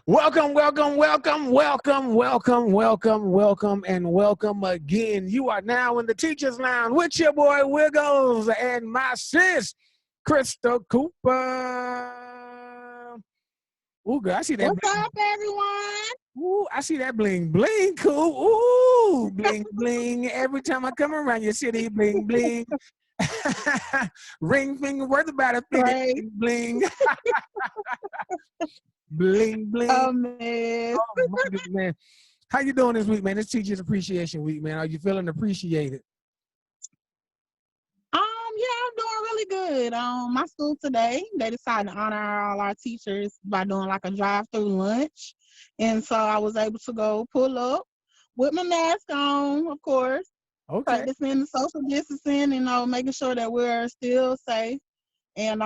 Welcome, welcome, welcome, welcome, welcome, welcome, welcome, and welcome again. You are now in the Teacher's Lounge with your boy Wiggles and my sis, Crystal Cooper. Ooh, girl, I see that. What's up, everyone? Ooh, I see that bling, bling, cool. Ooh, bling, bling. Every time I come around your city, bling, bling. Ring finger worth about a figure, Right. bling. Bling, bling. Oh, man. Oh, my goodness, man. How you doing this week, man? It's Teachers Appreciation Week, man. Are you feeling appreciated? Yeah, I'm doing really good. My school today, they decided to honor all our teachers by doing like a drive-through lunch. And so I was able to go pull up with my mask on, of course, Okay. practicing the social distancing, making sure that we're still safe. And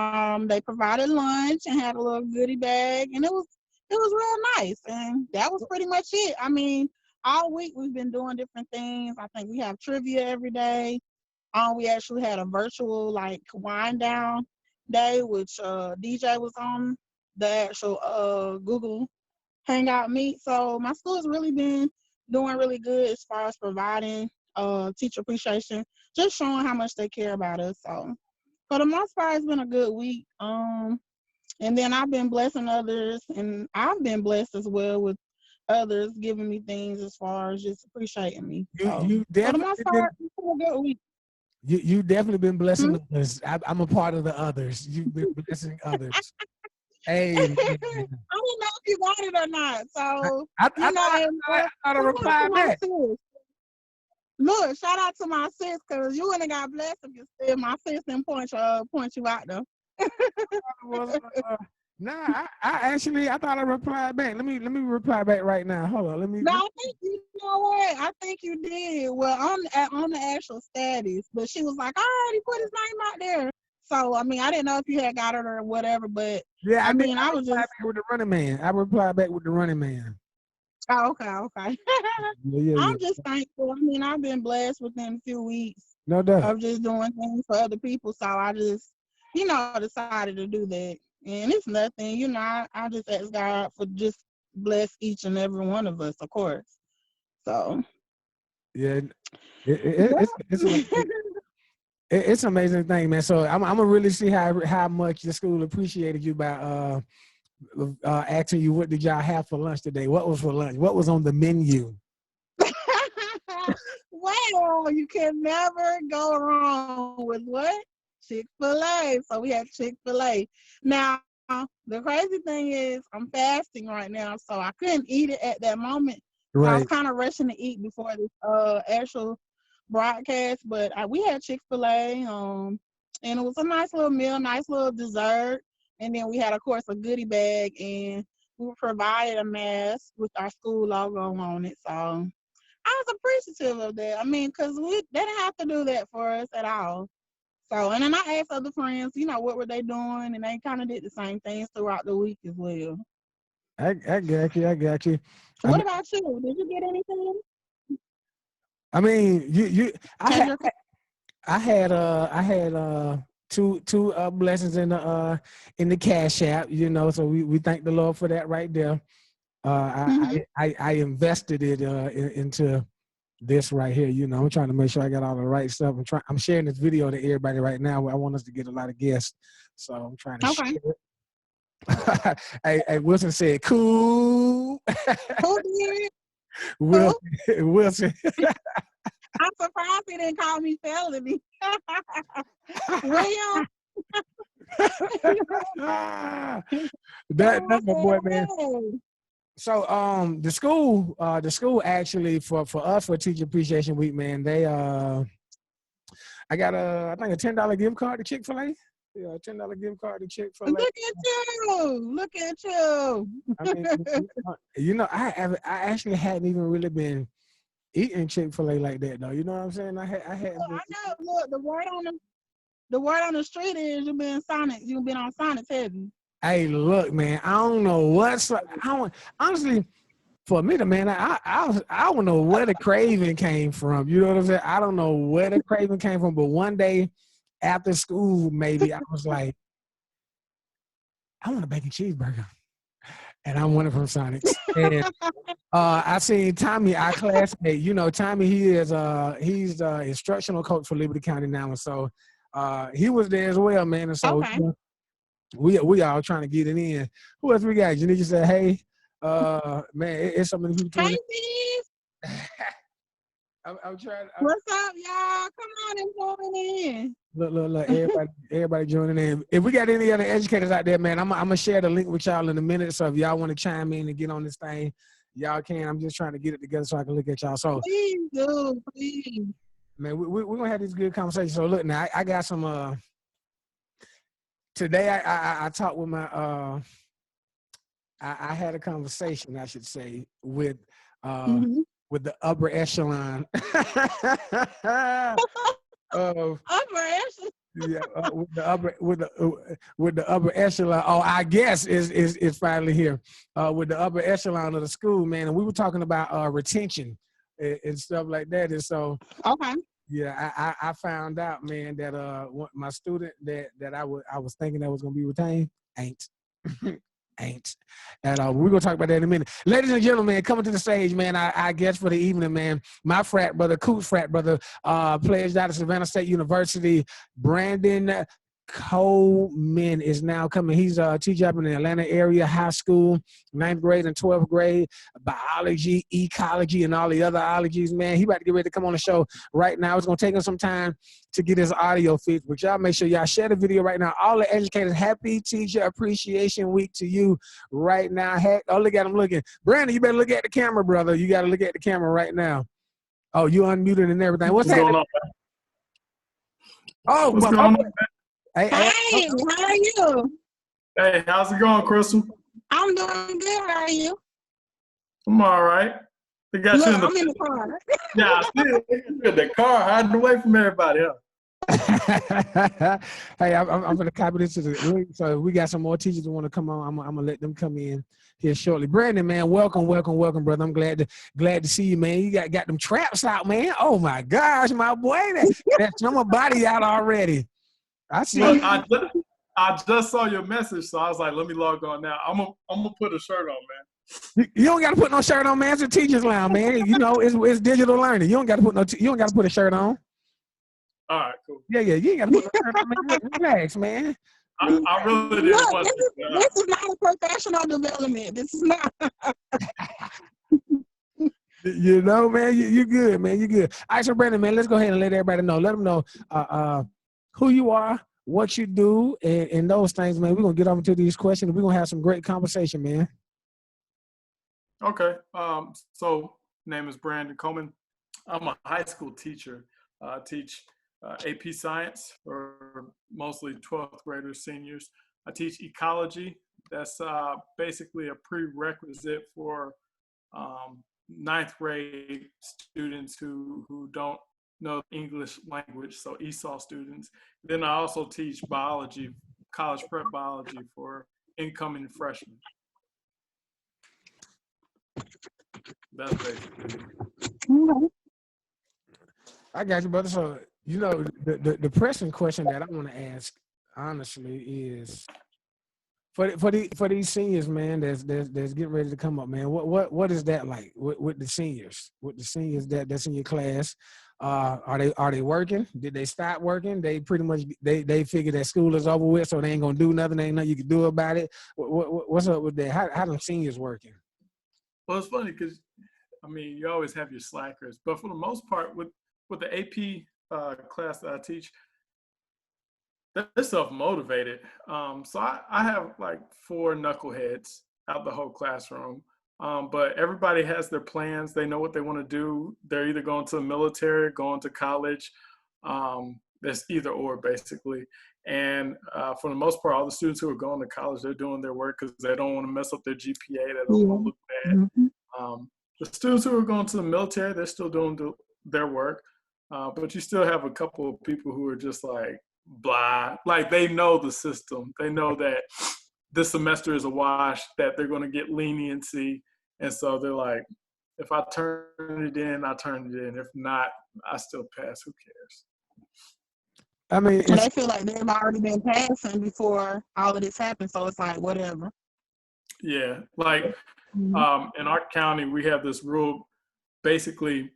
they provided lunch and had a little goodie bag, and it was real nice. And that was pretty much it. I mean, all week we've been doing different things. I think we have trivia every day. We actually had a virtual like wind down day, which DJ was on the actual Google Hangout meet. So my school has really been doing really good as far as providing teacher appreciation, just showing how much they care about us. So for the most part, it's been a good week. And then I've been blessing others, and I've been blessed as well with others giving me things as far as just appreciating me. So You for the most definitely been part, it's been a good week. you definitely been blessing Hmm? others. I'm a part of the others. You've been blessing others. I Hey, don't know man. if you got it or not. So, I thought I thought I shout out to replied my back. sis. Look, shout out to my sis, because you wouldn't have got blessed if you said my sis didn't point you out though. Was, I actually I thought I replied back. Let me reply back right now. Hold on. No, I think you know what? I think you did. Well, on the actual status, but she was like, I already put his name out there. So I mean, I didn't know if you had got it or whatever, but Yeah, I I did. mean, I I was replied just back with the running man. I replied back with the running man. okay. Yeah. I'm just thankful. I mean, I've been blessed within a few weeks No doubt. of just doing things for other people. So I just, decided to do that. And it's nothing, I just ask God for just bless each and every one of us, of course. So Yeah, yeah. it's an amazing thing, man. So I'm gonna really see how much the school appreciated you by asking you what did y'all have for lunch today? What was for lunch? What was on the menu? Well, you can never go wrong with what? Chick-fil-A. So we had Chick-fil-A. Now, the crazy thing is I'm fasting right now, so I couldn't eat it at that moment. So I was Right. kind of rushing to eat before this actual broadcast, but we had Chick-fil-A, and it was a nice little meal, nice little dessert. And then we had, of course, a goodie bag, and we were provided a mask with our school logo on it. So I was appreciative of that. I mean, because they didn't have to do that for us at all. So, and then I asked other friends, what were they doing, and they kind of did the same things throughout the week as well. I got you. I got you. I What mean, about you? Did you get anything? I mean, you. Has your I had two blessings in the cash app. So we thank the Lord for that right there. mm-hmm. I invested it into this right here. I'm trying to make sure I got all the right stuff. I'm sharing this video to everybody right now. I want us to get a lot of guests, so I'm trying to share Okay. it. Hey, Wilson said, "Cool." Who did? Who? Wilson. I'm surprised he didn't call me felony. William. That's my boy, man. So the school actually for us for Teacher Appreciation Week, man, they I got I think a $10 gift card to Chick-fil-A. Yeah, a $10 gift card to Chick-fil-A. Look at you. Look at you. I mean, I actually hadn't even really been eating Chick-fil-A like that though. You know what I'm saying? I hadn't been. I know. Look, the word on the street is you've been on Sonic heavy. Hey, look, man, I don't know what's honestly. For me, man, I don't know where the craving came from. You know what I'm saying? I don't know where the craving came from, but one day after school, maybe I was like, I want a bacon cheeseburger. And I'm one of from Sonics. And I seen Tommy, our classmate. You know, Tommy, he's the instructional coach for Liberty County now, and so he was there as well, man. And so Okay. you know, we all trying to get it in. Who else we got? Janisha said, "Hey, man, it's so many people Hey, tuning Steve. in." I'm trying. What's up, y'all? Come on and join in. Look, everybody joining in. If we got any other educators out there, man, I'm gonna share the link with y'all in a minute. So if y'all want to chime in and get on this thing, y'all can. I'm just trying to get it together so I can look at y'all. So Please do, please. man, we're gonna have this good conversation. So look, now I got some. Today I talked with my. I had a conversation, I should say, with with the upper echelon of Upper echelon. yeah, with the upper echelon. Oh, I guess is finally here with the upper echelon of the school, man. And we were talking about retention and stuff like that. And so, Okay. yeah, I found out, man, that my student that I was thinking that was gonna be retained ain't. Ain't. And we're gonna talk about that in a minute. Ladies and gentlemen, coming to the stage, man, I guess for the evening, man, my frat brother, Coots frat brother, pledged out of Savannah State University, Brandon Coleman is now coming. He's a teacher up in the Atlanta area high school, 9th grade and 12th grade, biology, ecology, and all the other ologies, man. He about to get ready to come on the show right now. It's gonna take him some time to get his audio fixed, but y'all make sure y'all share the video right now. All the educators, happy Teacher Appreciation Week to you right now. Heck, oh, look at him looking. Brandon, you better look at the camera, brother. You got to look at the camera right now. Oh, you unmuted and everything. What's going happening? on? Oh, What's going on? Hey, how are you? Hey, how's it going, Crystal? I'm doing good. How are you? I'm all right. They got Look, you in the, I'm in the car. yeah, I see it. You're in the car, hiding away from everybody. Huh? Hey, I'm going to copy this to the link. So we got some more teachers that want to come on. I'm going to let them come in here shortly. Brandon, man, welcome, brother. I'm glad to see you, man. You got them traps out, man. Oh my gosh, my boy, that's my body out already. I see. Look, I just saw your message, so I was like, let me log on now. I'm gonna put a shirt on, man. You don't got to put no shirt on, man. It's a teacher's lounge, man. You know, it's digital learning. You don't got to put you don't got to put a shirt on. All right, cool. Yeah. You ain't got to put no shirt on, man. Relax, man. I really didn't Look, want this is not a professional development. This is not. You know, man, you good, man. You good. All right, so Brandon, man, let's go ahead and let everybody know. Let them know who you are, what you do, and those things, man. We're going to get over to these questions. We're going to have some great conversation, man. Okay. So name is Brandon Coleman. I'm a high school teacher. I teach AP Science for mostly 12th graders, seniors. I teach ecology. That's basically a prerequisite for 9th grade students who don't know English language, so ESOL students. Then I also teach biology, college prep biology for incoming freshmen. That's basically it. I got you, brother. So, you know, the pressing question that I want to ask, honestly, is for these seniors, man, that's getting ready to come up, man. What is that like with the seniors? With the seniors that's in your class, are they working? Did they stop working? They pretty much they figure that school is over with, so they ain't gonna do nothing. Ain't nothing you can do about it. What's up with that? How them seniors working? Well, it's funny because I mean you always have your slackers, but for the most part, with the AP class that I teach, they're self-motivated. So I have like 4 knuckleheads out the whole classroom. But everybody has their plans. They know what they want to do. They're either going to the military, going to college. There's either or basically. And for the most part, all the students who are going to college, they're doing their work because they don't want to mess up their GPA. They don't want to look bad. The students who are going to the military, they're still doing their work. But you still have a couple of people who are just like, blah, like they know the system. They know that this semester is a wash, that they're going to get leniency. And so they're like, if I turn it in, I turn it in. If not, I still pass. Who cares? I mean, And they feel like they've already been passing before all of this happened. So it's like, whatever. Yeah, like Mhm. in our county, we have this rule. Basically,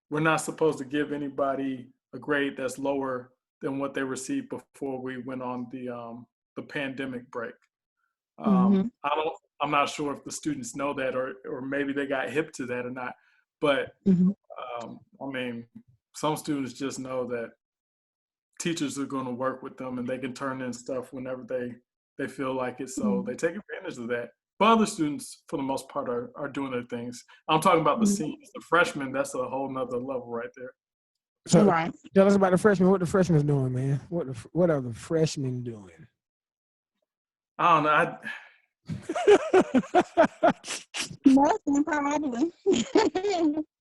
we're not supposed to give anybody a grade that's lower than what they received before we went on the pandemic break. Mhm. I'm not sure if the students know that, or maybe they got hip to that or not. But Mhm. I mean, some students just know that teachers are going to work with them and they can turn in stuff whenever they feel like it. So they take advantage of that. But other students, for the most part, are doing their things. I'm talking about the Mhm. seniors, the freshmen. That's a whole nother level right there. So Right. tell us about the freshmen. What the freshmen doing, man? What are the freshmen doing? I don't know. Nothing probably.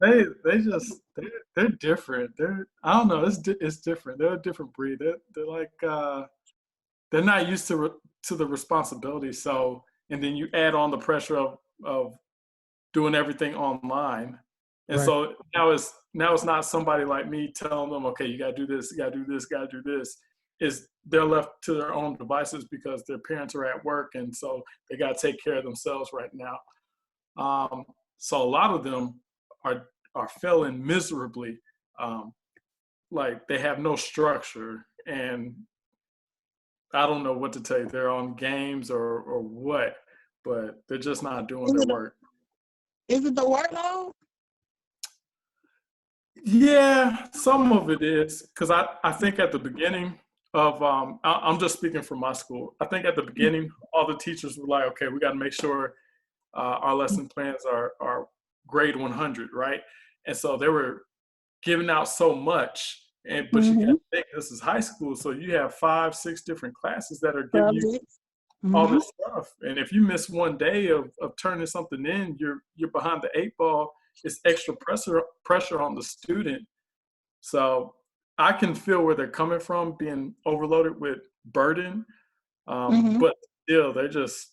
They're different. I don't know. It's different. They're a different breed. They're like they're not used to the responsibility. So, and then you add on the pressure of doing everything online. And Right. so now it's not somebody like me telling them, okay, you gotta do this, you gotta do this, you gotta do this. Is they're left to their own devices because their parents are at work, and so they gotta take care of themselves right now. Um, so a lot of them are are failing miserably. Um, like they have no structure, and I don't know what to tell you. They're on games or what, but they're just not doing Is their it work. is it the workload? Yeah, some of it is because I think at the beginning of I'm just speaking from my school. I think at the beginning all the teachers were like, okay, we got to make sure our lesson plans are grade 100, right? And so they were giving out so much, but you got Mm-hmm. to think this is high school, so you have 5, 6 different classes that are giving you Subjects. all Mm-hmm. this stuff. And if you miss one day of turning something in, you're behind the 8 ball. It's extra pressure on the student. So I can feel where they're coming from, being overloaded with burden. Mm-hmm. But still, they're just,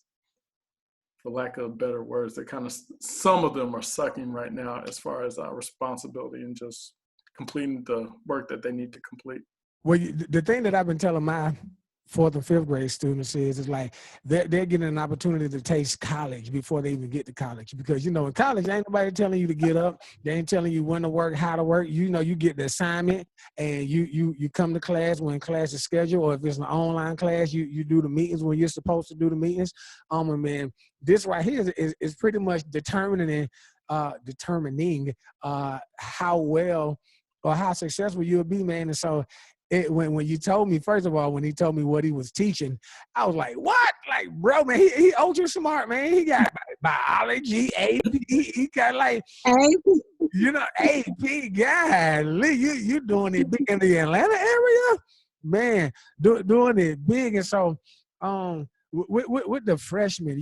for lack of better words, they're kind of, some of them are sucking right now as far as responsibility and just completing the work that they need to complete. Well, the thing that I've been telling my fourth and fifth grade students is like they're getting an opportunity to taste college before they even get to college, because in college ain't nobody telling you to get up, they ain't telling you when to work, how to work. You get the assignment and you come to class when class is scheduled, or if it's an online class, you do the meetings when you're supposed to do the meetings. And man, this right here is pretty much determining how well or how successful you'll be, man. And so when you told me, first of all, when he told me what he was teaching, I was like, what? Like, bro, man, he ultra smart, man. He got biology, AP, he got like, Hey. AP, golly, you doing it big in the Atlanta area? Man, doing it big. And so with the freshmen,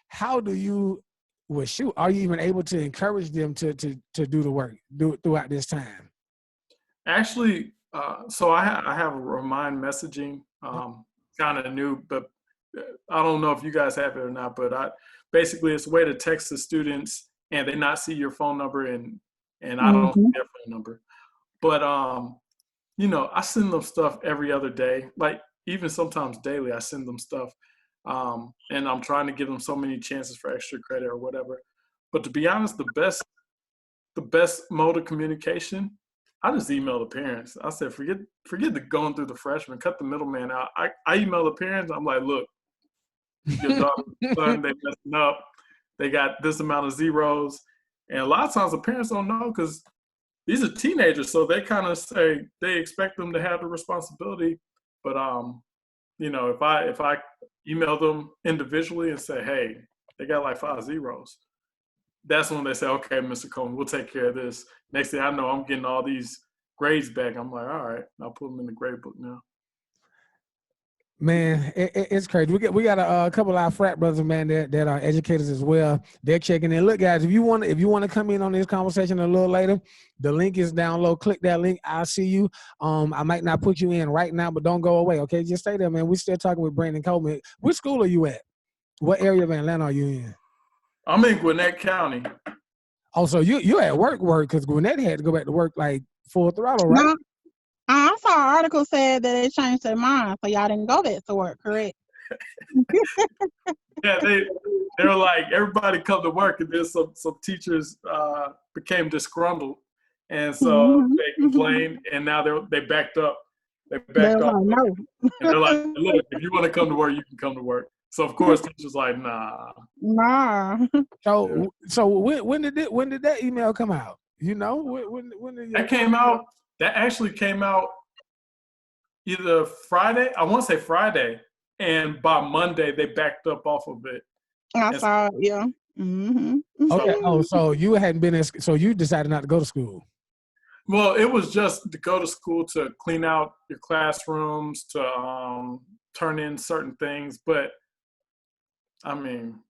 how do you, well, shoot, are you even able to encourage them to do the work throughout this time? Actually, so I have a remind messaging, kind of new, but I don't know if you guys have it or not. But basically it's a way to text the students and they not see your phone number, and I don't see Mm-hmm. their phone number. But I send them stuff every other day, like even sometimes daily. I send them stuff, and I'm trying to give them so many chances for extra credit or whatever. But to be honest, the best mode of communication, I just email the parents. I said, forget the going through the freshmen, cut the middleman out. I email the parents. I'm like, look, your daughter, son, they messing up. They got this amount of zeros. And a lot of times the parents don't know because these are teenagers, so they kind of say they expect them to have the responsibility. But if I email them individually and say, hey, they got like 5 zeros, that's when they say, okay, Mr. Coleman, we'll take care of this. Next thing I know, I'm getting all these grades back. I'm like, all right, I'll put them in the grade book now. Man, it's crazy. We got a couple of our frat brothers, man, that are educators as well. They're checking in. Look, guys, if you want to come in on this conversation a little later, the link is down low. Click that link. I'll see you. I might not put you in right now, but don't go away. Okay, just stay there, man. We're still talking with Brandon Coleman. Which school are you at? What area of Atlanta are you in? I'm in Gwinnett County. Oh, so you at work because Gwinnett had to go back to work like full throttle, right? No, I saw an article said that they changed their mind, so y'all didn't go back to work, correct? Yeah, they were like, everybody come to work, and then some teachers became disgruntled, and so Mhm. they complained, and now they backed up. They They backed was off, like, no. and they're like, look, if you want to come to work, you can come to work. So of course, teachers like, nah. Nah. Yeah. So when did that email come out? You know, when did That came out. That actually came out either Friday. I want to say Friday, and by Monday they backed up off of it. I And saw it, yeah. Mm-hmm. Okay. so, Oh, so you hadn't been so you decided not to go to school. well, it was just to go to school to clean out your classrooms, to turn in certain things. But I mean,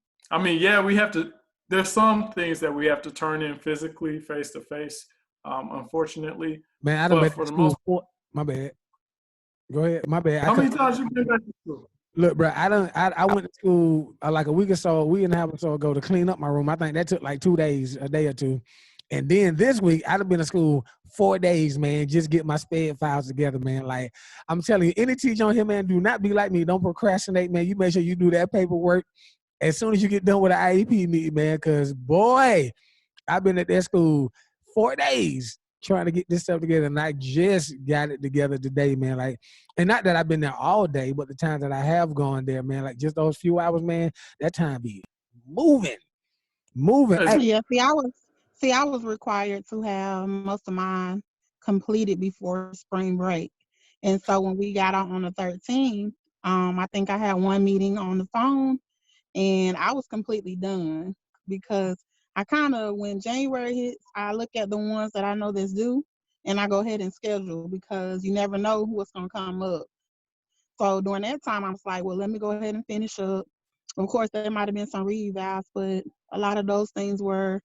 yeah, we have to. There's some things that we have to turn in physically, face to face. Unfortunately, Man, I done but been for to the most, school. My bad. Go ahead. My bad. how many times you been back to school? Look, bro, I went to school like a week and a half or so ago to clean up my room. I think that took like 2 days, a day or two. And then this week, I've been to school 4 days, man, just get my sped files together, man. Like, I'm telling you, any teacher on here, man, do not be like me. Don't procrastinate, man. You make sure you do that paperwork as soon as you get done with the IEP meeting, man, because, boy, I've been at that school 4 days trying to get this stuff together, and I just got it together today, man. Like, and not that I've been there all day, but the times that I have gone there, man, like just those few hours, man, that time be moving. Hey, Yeah, I was required to have most of mine completed before spring break. And so when we got out on the 13th, I think I had one meeting on the phone and I was completely done because I kind of, when January hits, I look at the ones that I know that's due and I go ahead and schedule because you never know what's going to come up. So during that time, I was like, well, let me go ahead and finish up. Of course, there might have been some revals, but a lot of those things were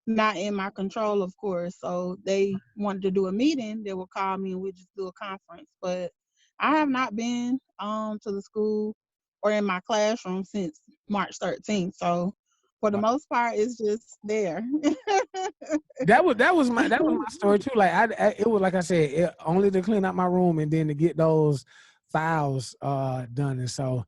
not in my control, of course. So they wanted to do a meeting. They would call me and we'd just do a conference. But I have not been to the school or in my classroom since March 13th. So for the most part, it's just there. that was my story too. Like it was like I said, only to clean out my room and then to get those files done. And so,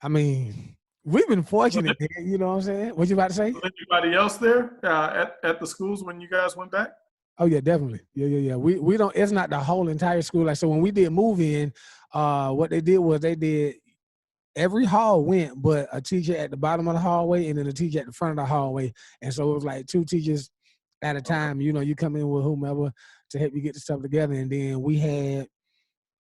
I mean, we've been Was, fortunate, man, you know what I'm saying? What you about to say? was anybody else there at the schools when you guys went back? Oh yeah, definitely. Yeah. We don't. It's not the whole entire school. Like so, when we did move in, what they did was they did every hall went, but a teacher at the bottom of the hallway and then a teacher at the front of the hallway. And so it was like 2 teachers at a Okay. time. You know, you come in with whomever to help you get the stuff together. And then we had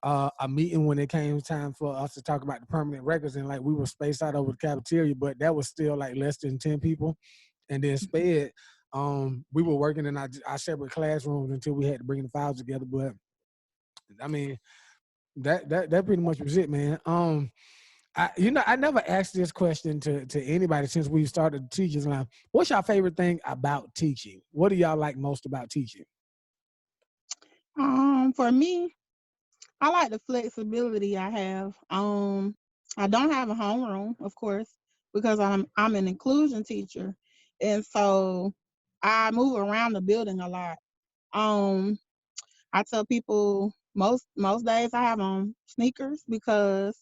a meeting when it came time for us to talk about the permanent records, and like we were spaced out over the cafeteria, but that was still like less than 10 people. And then sped, we were working in our separate classrooms until we had to bring the files together. But I mean, that pretty much was it, man. I never asked this question to anybody since we started the teachers line. What's your favorite thing about teaching? What do y'all like most about teaching? For me, I like the flexibility I have. I don't have a homeroom, of course, because I'm an inclusion teacher, and so I move around the building a lot. Um, I tell people most days I have on sneakers because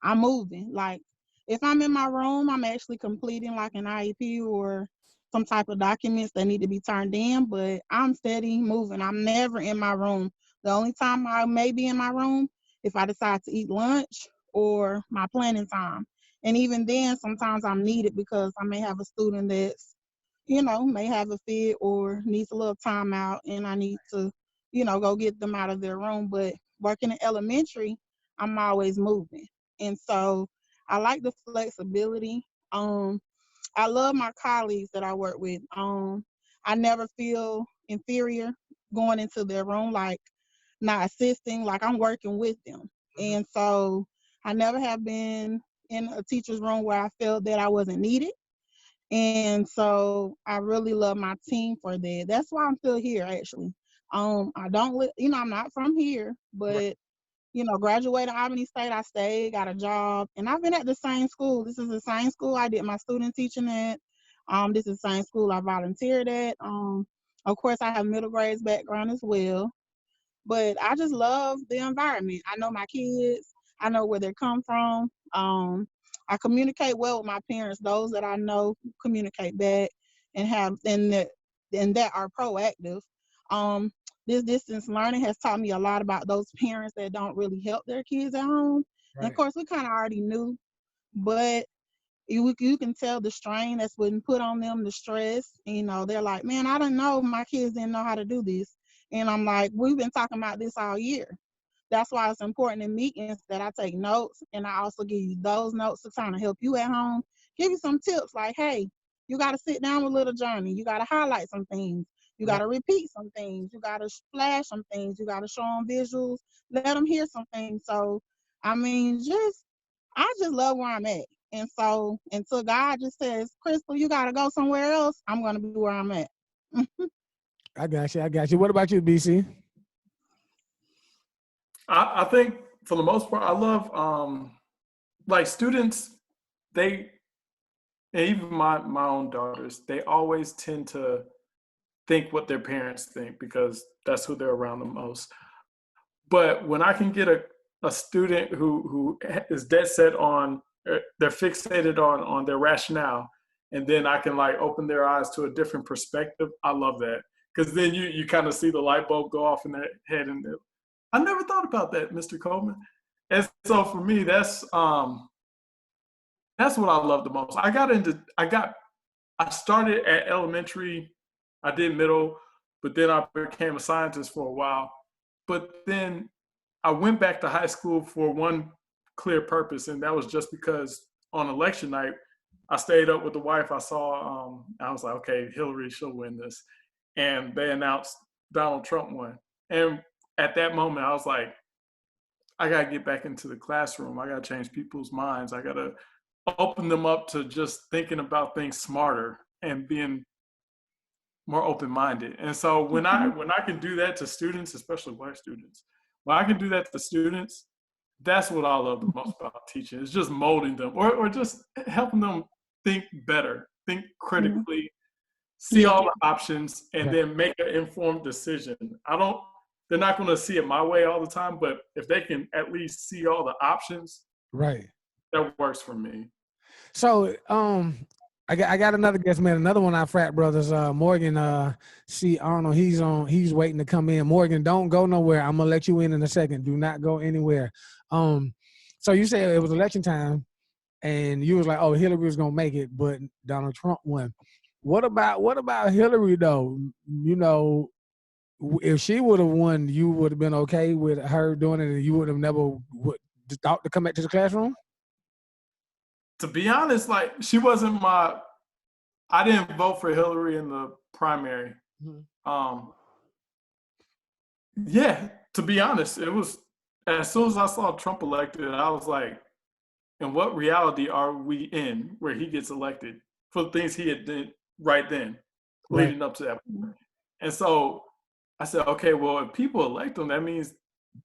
I'm moving. Like if I'm in my room, I'm actually completing like an IEP or some type of documents that need to be turned in, but I'm steady moving. I'm never in my room. The only time I may be in my room if I decide to eat lunch or my planning time. And even then sometimes I'm needed because I may have a student that's, may have a fit or needs a little time out and I need to go get them out of their room. But working in elementary, I'm always moving. And so I like the flexibility. I love my colleagues that I work with. I never feel inferior going into their room, like not assisting, like I'm working with them. Mm-hmm. And so I never have been in a teacher's room where I felt that I wasn't needed. And so I really love my team for that. That's why I'm still here, actually. I don't, I'm not from here, Right. but graduated Albany State. I stayed, got a job, and I've been at the same school. This is the same school I did my student teaching at. This is the same school I volunteered at. Of course, I have middle grades background as well, but I just love the environment. I know my kids. I know where they come from. I communicate well with my parents. Those that I know communicate back and that are proactive. Um, this distance learning has taught me a lot about those parents that don't really help their kids at home. And of Right. course, we kind of already knew, but you can tell the strain that's been put on them, the stress. They're like, man, I don't know, my kids didn't know how to do this. And I'm like, we've been talking about this all year. That's why it's important in meetings that I take notes, and I also give you those notes to kind of help you at home. Give you some tips like, hey, you got to sit down with little Johnny. You got to highlight some things. You got Right. to repeat some things. You got to flash some things. You got to show them visuals. Let them hear some things. So, I mean, I just love where I'm at. And so until God just says, Crystal, you got to go somewhere else, I'm going to be where I'm at. I got you. I got you. What about you, BC? I think for the most part, I love like students. They and even my own daughters, they always tend to think what their parents think because that's who they're around the most. But when I can get a student who is dead set on, they're fixated on their rationale, and then I can like open their eyes to a different perspective, I love that. Because then you kind of see the light bulb go off in their head, and I never thought about that, Mr. Coleman. And so for me, that's what I love the most. I started at elementary, I did middle, but then I became a scientist for a while. But then I went back to high school for one clear purpose, and that was just because on election night, I stayed up with the wife. I saw, I was like, okay, Hillary, she'll win this. And they announced Donald Trump won. And at that moment, I was like, I got to get back into the classroom. I got to change people's minds. I got to open them up to just thinking about things smarter and being more open-minded. And so when I can do that to students, especially white students, when I can do that to students, that's what I love the most about teaching. It's just molding them or just helping them think better, think critically, see all the options, and Right. then make an informed decision. They're not going to see it my way all the time, but if they can at least see all the options, Right. that works for me. So, I got another guest, man. Another one of our frat brothers, Morgan. C. Arnold. He's waiting to come in. Morgan, don't go nowhere. I'm gonna let you in a second. Do not go anywhere. So you said it was election time, and you was like, "Oh, Hillary was gonna make it," but Donald Trump won. What about Hillary though? If she would have won, you would have been okay with her doing it, and you would have never thought to come back to the classroom. To be honest, like I didn't vote for Hillary in the primary. Mm-hmm. Yeah, to be honest, it was as soon as I saw Trump elected, I was like, in what reality are we in where he gets elected for the things he had did right then, leading up to that point? And so I said, okay, well, if people elect him, that means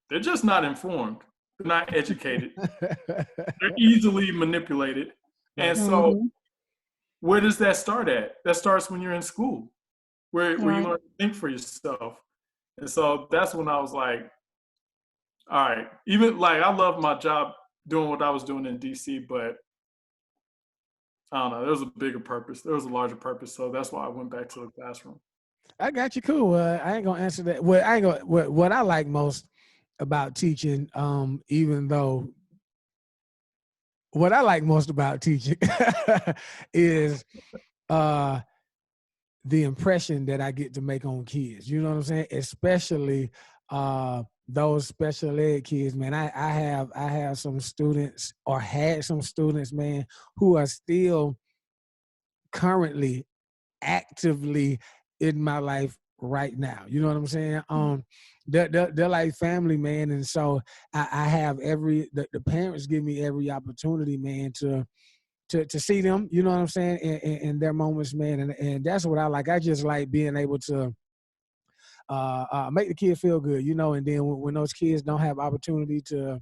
they're just not informed. They're not educated. They're easily manipulated. And so where does that start at? That starts when you're in school, where you learn to think for yourself. And so that's when I was like, all right, even like I love my job doing what I was doing in DC, but I don't know, there was a bigger purpose. There was a larger purpose. So that's why I went back to the classroom. I got you. Cool. I ain't gonna answer that. Well, I ain't gonna. What I like most about teaching, even though what I like most about teaching is the impression that I get to make on kids. You know what I'm saying? Especially those special ed kids, man. I have some students or had some students, man, who are still currently actively in my life right now. You know what I'm saying? They're like family, man. And so I have the parents give me every opportunity, man, to see them, you know what I'm saying, in their moments, man. And that's what I like. I just like being able to make the kid feel good, you know, and then when those kids don't have opportunity to,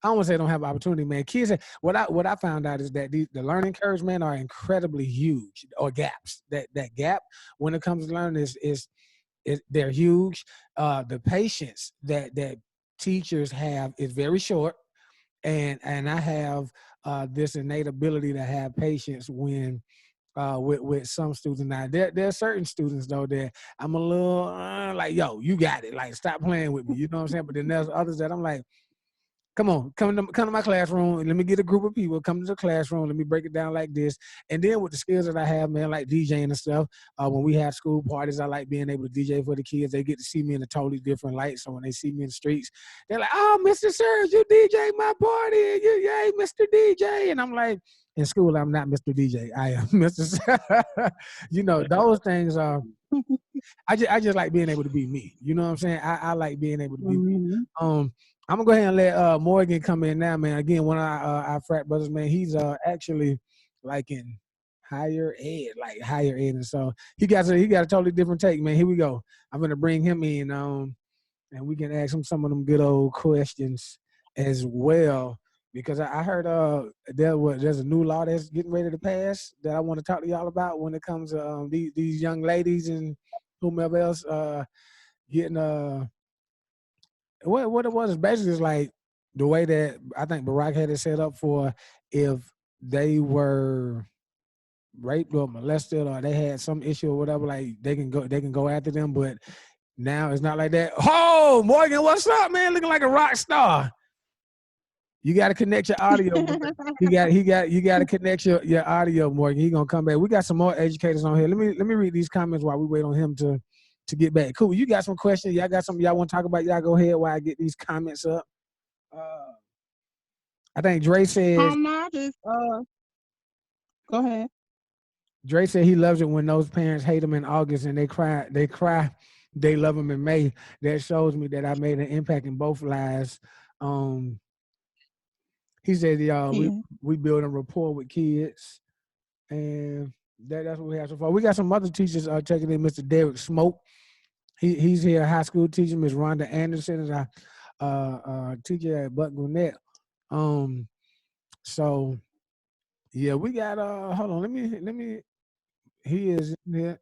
I don't want to say don't have opportunity, man. Kids, what I found out is that the learning curves, man, are incredibly huge, or gaps. That gap when it comes to learning is they're huge. The patience that teachers have is very short, and I have this innate ability to have patience when with some students. Now there are certain students though that I'm a little like, yo, you got it, like stop playing with me, you know what I'm saying? But then there's others that I'm like, come on, come to my classroom. Let me get a group of people. Come to the classroom. Let me break it down like this. And then with the skills that I have, man, like DJing and stuff, when we have school parties, I like being able to DJ for the kids. They get to see me in a totally different light. So when they see me in the streets, they're like, oh, Mr. Serge, you DJ my party. Yay, Mr. DJ. And I'm like, in school, I'm not Mr. DJ. I am Mr. Serge. You know, those things are, I just like being able to be me. You know what I'm saying? I like being able to be me. I'm gonna go ahead and let Morgan come in now, man. Again, one of our frat brothers, man. He's actually like in higher ed, and so he got a totally different take, man. Here we go. I'm gonna bring him in, and we can ask him some of them good old questions as well. Because I heard there's a new law that's getting ready to pass that I want to talk to y'all about when it comes to these young ladies and whomever else getting what it was is basically is like the way that I think Barack had it set up for if they were raped or molested or they had some issue or whatever, like they can go after them. But now it's not like that. Oh, Morgan, what's up, man? Looking like a rock star. You got to connect your audio. You got to connect your audio, Morgan. He gonna come back. We got some more educators on here. Let me read these comments while we wait on him to get back. Cool. You got some questions? Y'all got something y'all want to talk about? Y'all go ahead while I get these comments up. I think Dre says. No, just go ahead. Dre said he loves it when those parents hate him in August and they cry. They love him in May. That shows me that I made an impact in both lives. He said, we build a rapport with kids, and that's what we have so far. We got some other teachers checking in. Mr. Derek Smoke, he's here, a high school teacher. Ms. Rhonda Anderson is our teacher at Buck Gwinnett. So yeah, we got hold on, let me he is in here.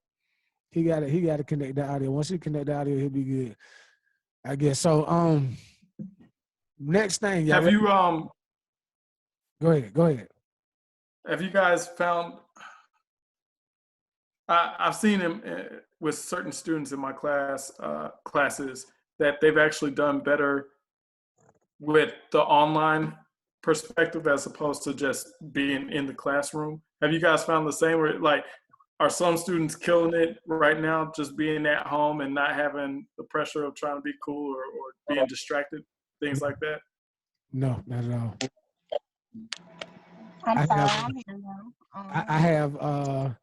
He got to connect the audio. Once he connect the audio, he'll be good, I guess. So next thing, y'all have you go ahead. Have you guys found? I've seen him with certain students in my classes that they've actually done better with the online perspective as opposed to just being in the classroom. Have you guys found the same? Where like, are some students killing it right now, just being at home and not having the pressure of trying to be cool or being distracted, things like that? No, not at all. I'm here now. I have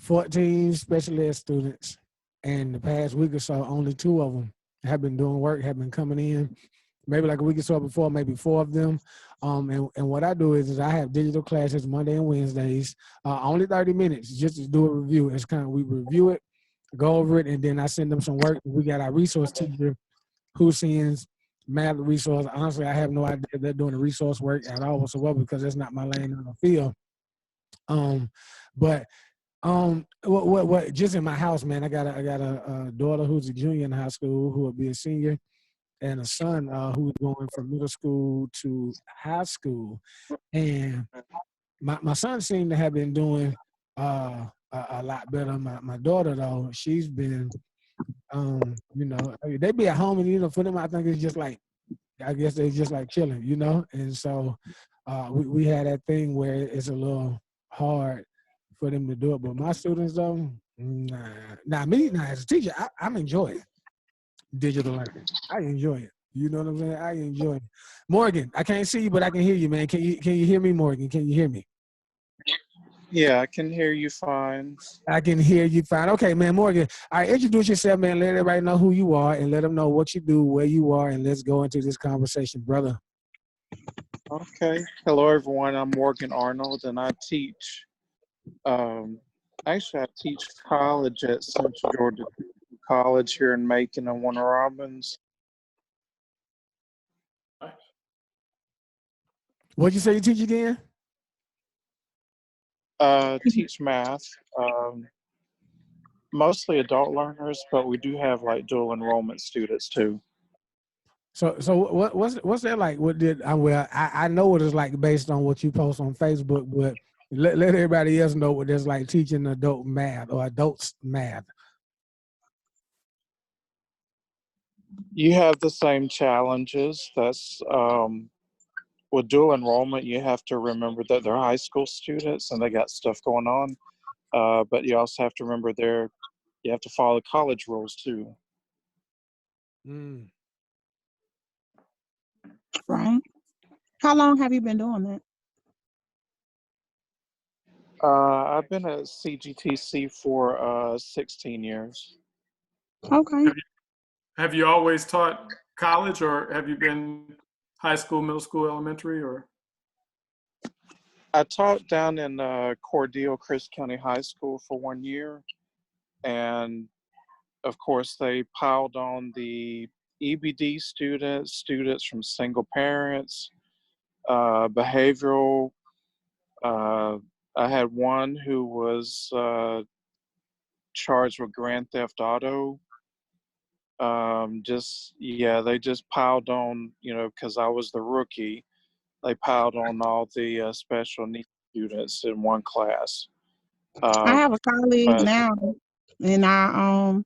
14 special ed students, and the past week or so, only 2 of them have been doing work, have been coming in. Maybe like a week or so before, maybe 4 of them. And what I do is I have digital classes Monday and Wednesdays, only 30 minutes, just to do a review. It's kind of, we review it, go over it, and then I send them some work. We got our resource teacher who sends math resource. Honestly, I have no idea if they're doing the resource work at all whatsoever because that's not my lane on the field. But what just in my house, man, I got a daughter who's a junior in high school who will be a senior, and a son who's going from middle school to high school. And my son seemed to have been doing a lot better. My daughter, though, she's been, they be at home, and, for them, I think it's just like, I guess they're just like chilling, And so we had that thing where it's a little hard for them to do it. But my students, though, as a teacher, I'm enjoying digital learning. I enjoy it. You know what I'm saying? I enjoy it. Morgan, I can't see you, but I can hear you, man. Can you hear me, Morgan? Can you hear me? Yeah, I can hear you fine. I can hear you fine. Okay, man, Morgan. All right, introduce yourself, man. Let everybody know who you are and let them know what you do, where you are, and let's go into this conversation, brother. Okay. Hello, everyone. I'm Morgan Arnold, and I teach. Actually, I teach college at Central Georgia College here in Macon and Warner Robins. What'd you say you teach again? Teach math. Mostly adult learners, but we do have like dual enrollment students too. So what's that like? What did I know what it's like based on what you post on Facebook, but let everybody else know what it's like teaching adult math or adults math. You have the same challenges. That's with dual enrollment. You have to remember that they're high school students and they got stuff going on. But you also have to remember you have to follow college rules too. Mm. Right. How long have you been doing that? I've been at CGTC for 16 years. Okay. Have you always taught college, or have you been high school, middle school, elementary, or? I taught down in Cordele, Chris County High School for 1 year. And of course, they piled on the EBD students from single parents, behavioral. I had one who was charged with grand theft auto. They just piled on, because I was the rookie. They piled on all the special needs students in one class. I have a colleague But now, and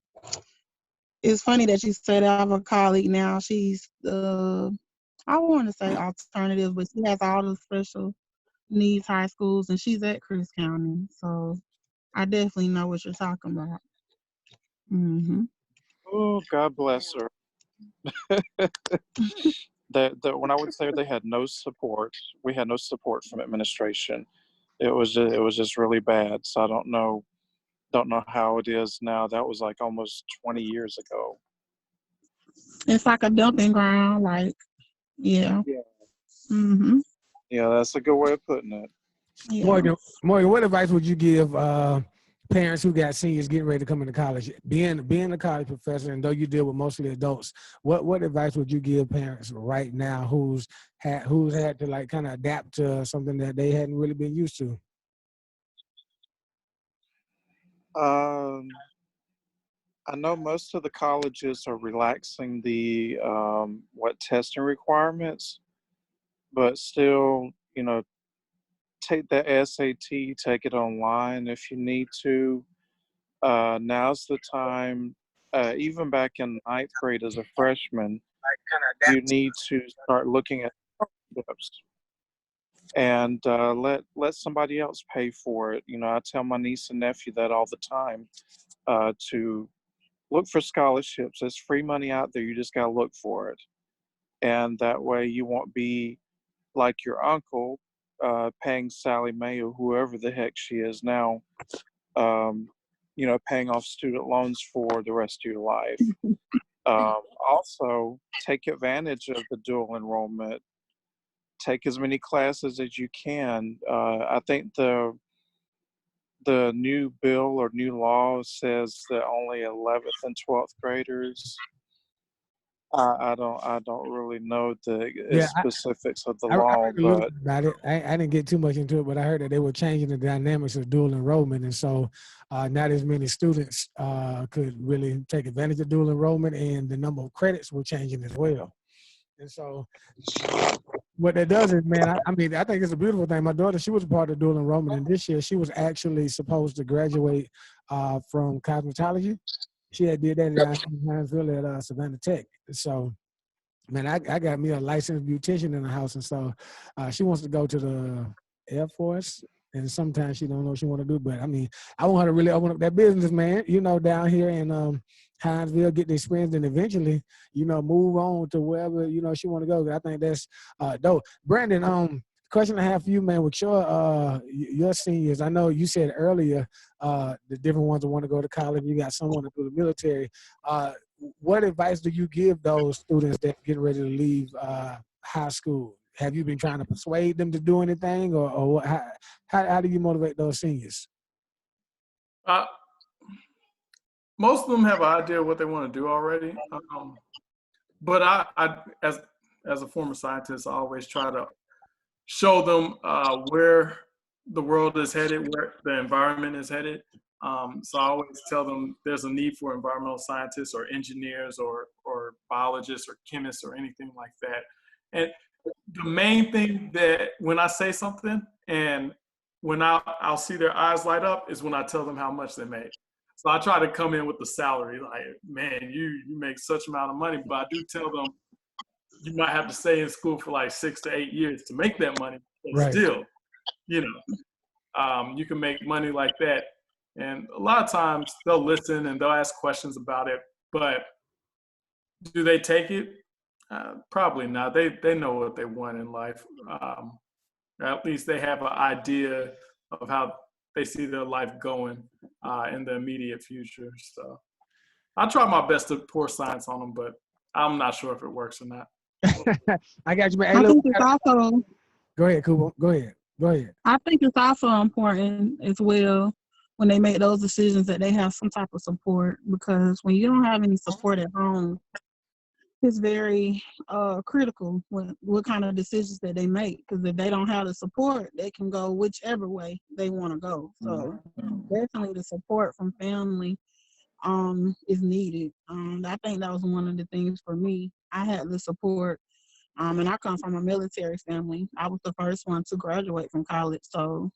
it's funny that you said I have a colleague now. She's I want to say alternative, but she has all the special needs high schools, and she's at Chris County. So I definitely know what you're talking about. Mm-hmm. oh, God bless her. When I would say they had no support, we had no support from administration. It was just really bad. So I don't know how it is now. That was like almost 20 years ago. It's like a dumping ground, like yeah. Yeah. Mm-hmm. Yeah, that's a good way of putting it. Yeah. Morgan, what advice would you give parents who got seniors getting ready to come into college? Being a college professor, and though you deal with mostly adults, what advice would you give parents right now who's had to like kind of adapt to something that they hadn't really been used to? Um, I know most of the colleges are relaxing the what testing requirements, but still, take the SAT, take it online if you need to. Now's the time. Even back in ninth grade as a freshman, you need to start looking at scholarships and let somebody else pay for it. I tell my niece and nephew that all the time, to look for scholarships. There's free money out there. You just got to look for it. And that way you won't be like your uncle, paying Sally Mae or whoever the heck she is now, um, paying off student loans for the rest of your life. Also, take advantage of the dual enrollment. Take as many classes as you can. I think the new bill or new law says that only 11th and 12th graders. I don't really know the Yeah, specifics of the I law, heard a little but bit about it. I didn't get too much into it, but I heard that they were changing the dynamics of dual enrollment, and so not as many students could really take advantage of dual enrollment, and the number of credits were changing as well. And so what that does is, man, I mean, I think it's a beautiful thing. My daughter, she was a part of dual enrollment, and this year she was actually supposed to graduate from cosmetology. She had did that down in Hinesville at Savannah Tech. So, man, I got me a licensed beautician in the house, and so she wants to go to the Air Force, and sometimes she don't know what she want to do. But I mean, I want her to really open up that business, man. Down here in Hinesville, get the experience, and eventually, move on to wherever she want to go. I think that's dope. Brandon, question I have for you, man, with your seniors. I know you said earlier the different ones that want to go to college. You got someone to do the military. What advice do you give those students that get ready to leave high school? Have you been trying to persuade them to do anything, or what, how do you motivate those seniors? Uh, Most of them have an idea of what they want to do already. But as a former scientist, I always try to show them where the world is headed, where the environment is headed. So I always tell them there's a need for environmental scientists or engineers or biologists or chemists or anything like that. And the main thing that when I say something and when I'll see their eyes light up is when I tell them how much they make. So I try to come in with the salary, like, man, you make such amount of money, but I do tell them you might have to stay in school for like 6 to 8 years to make that money, but Right. still, you know, you can make money like that. And a lot of times they'll listen and they'll ask questions about it, but do they take it? Probably not. They know what they want in life. At least they have an idea of how they see their life going in the immediate future. So I try my best to pour science on them, but I'm not sure if it works or not. I got you, man. Hey, I look, think it's also go ahead, Kuba. Go ahead. I think it's also important as well when they make those decisions that they have some type of support, because when you don't have any support at home, it's very critical what kind of decisions that they make, because if they don't have the support, they can go whichever way they want to go. So definitely the support from family is needed. I think that was one of the things for me. I had the support, and I come from a military family. I was the first one to graduate from college, so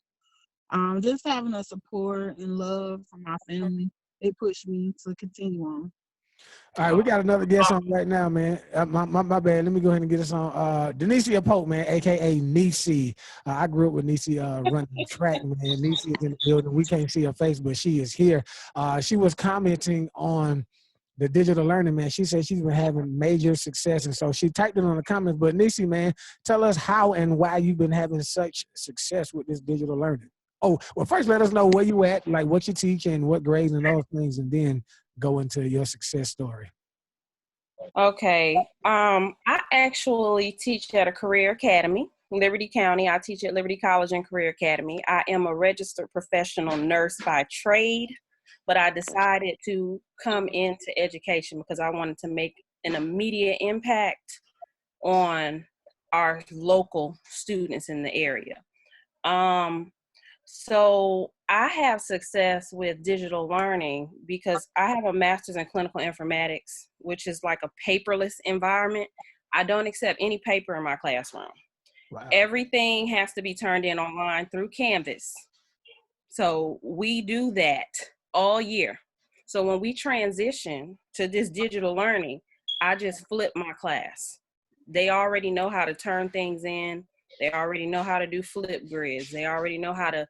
just having the support and love from my family, it pushed me to continue on. All right, we got another guest on right now, man. My bad. Let me go ahead and get us on. Denicia Pope, man, aka Nisi. I grew up with Nisi running the track, man. Nisi is in the building. We can't see her face, but she is here. She was commenting on the digital learning, man. She said she's been having major success, and so she typed it on the comments. But Nisi, man, tell us how and why you've been having such success with this digital learning. Oh, well, first let us know where you at, like what you teach and what grades and those things, and then go into your success story. Okay. I actually teach at a career academy, Liberty County. I teach at Liberty College and Career Academy. I am a registered professional nurse by trade, but I decided to come into education because I wanted to make an immediate impact on our local students in the area. So I have success with digital learning because I have a master's in clinical informatics, which is like a paperless environment. I don't accept any paper in my classroom. Wow. Everything has to be turned in online through Canvas. So we do that all year. So when we transition to this digital learning, I just flip my class. They already know how to turn things in. They already know how to do flip grids. They already know how to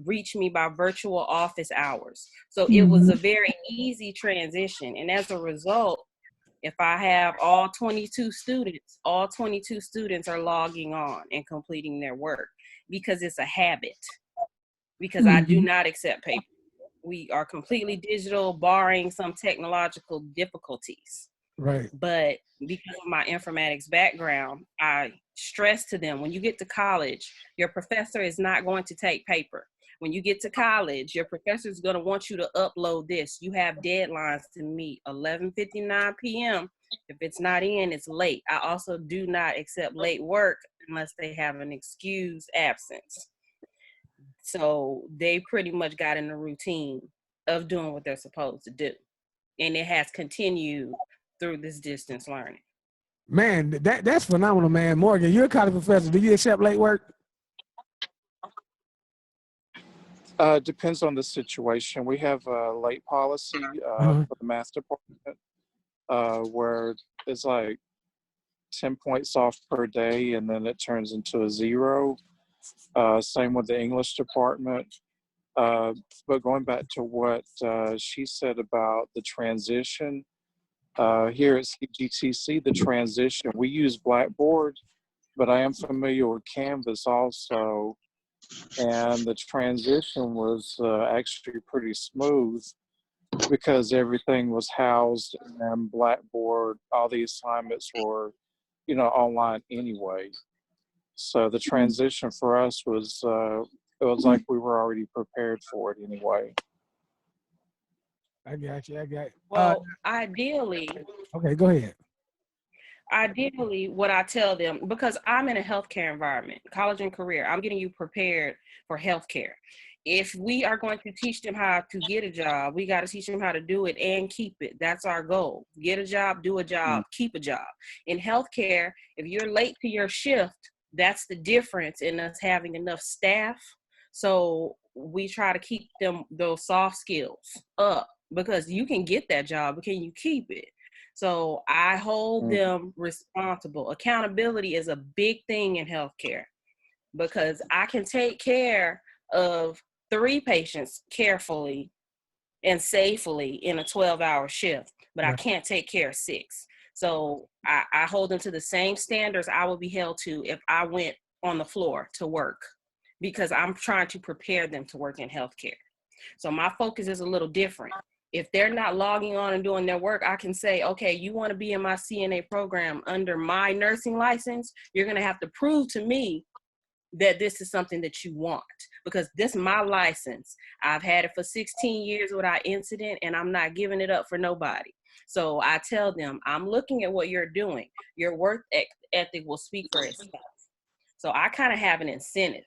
reach me by virtual office hours. So it was a very easy transition. And as a result, if I have all 22 students are logging on and completing their work because it's a habit. Because I do not accept paper. We are completely digital, barring some technological difficulties. Right. But because of my informatics background, I stress to them, when you get to college, your professor is not going to take paper. When you get to college, your professor is going to want you to upload this. You have deadlines to meet, 11:59 p.m. If it's not in, it's late. I also do not accept late work unless they have an excused absence. So they pretty much got in the routine of doing what they're supposed to do. And it has continued through this distance learning. Man, that's phenomenal, man. Morgan, you're a college professor. Do you accept late work? Depends on the situation. We have a late policy for the math department where it's like 10 points off per day, and then it turns into a 0. Same with the English department. But going back to what she said about the transition, here at CGTC, the transition, we use Blackboard, but I am familiar with Canvas also. And the transition was actually pretty smooth because everything was housed in Blackboard. All the assignments were, online anyway. So the transition for us was, it was like we were already prepared for it anyway. I got you. Well, ideally. Okay, go ahead. ideally, what I tell them, because I'm in a healthcare environment, college and career, I'm getting you prepared for healthcare. If we are going to teach them how to get a job, we got to teach them how to do it and keep it. That's our goal. Get a job, do a job, keep a job. In healthcare, if you're late to your shift, that's the difference in us having enough staff. So we try to keep them, those soft skills up, because you can get that job, but can you keep it? So I hold them responsible. Accountability is a big thing in healthcare, because I can take care of 3 patients carefully and safely in a 12-hour shift, but I can't take care of 6. So I hold them to the same standards I would be held to if I went on the floor to work, because I'm trying to prepare them to work in healthcare. So my focus is a little different. If they're not logging on and doing their work, I can say, okay, you want to be in my CNA program under my nursing license, you're going to have to prove to me that this is something that you want, because this is my license. I've had it for 16 years without incident, and I'm not giving it up for nobody. So I tell them, I'm looking at what you're doing. Your work ethic will speak for itself. So I kind of have an incentive.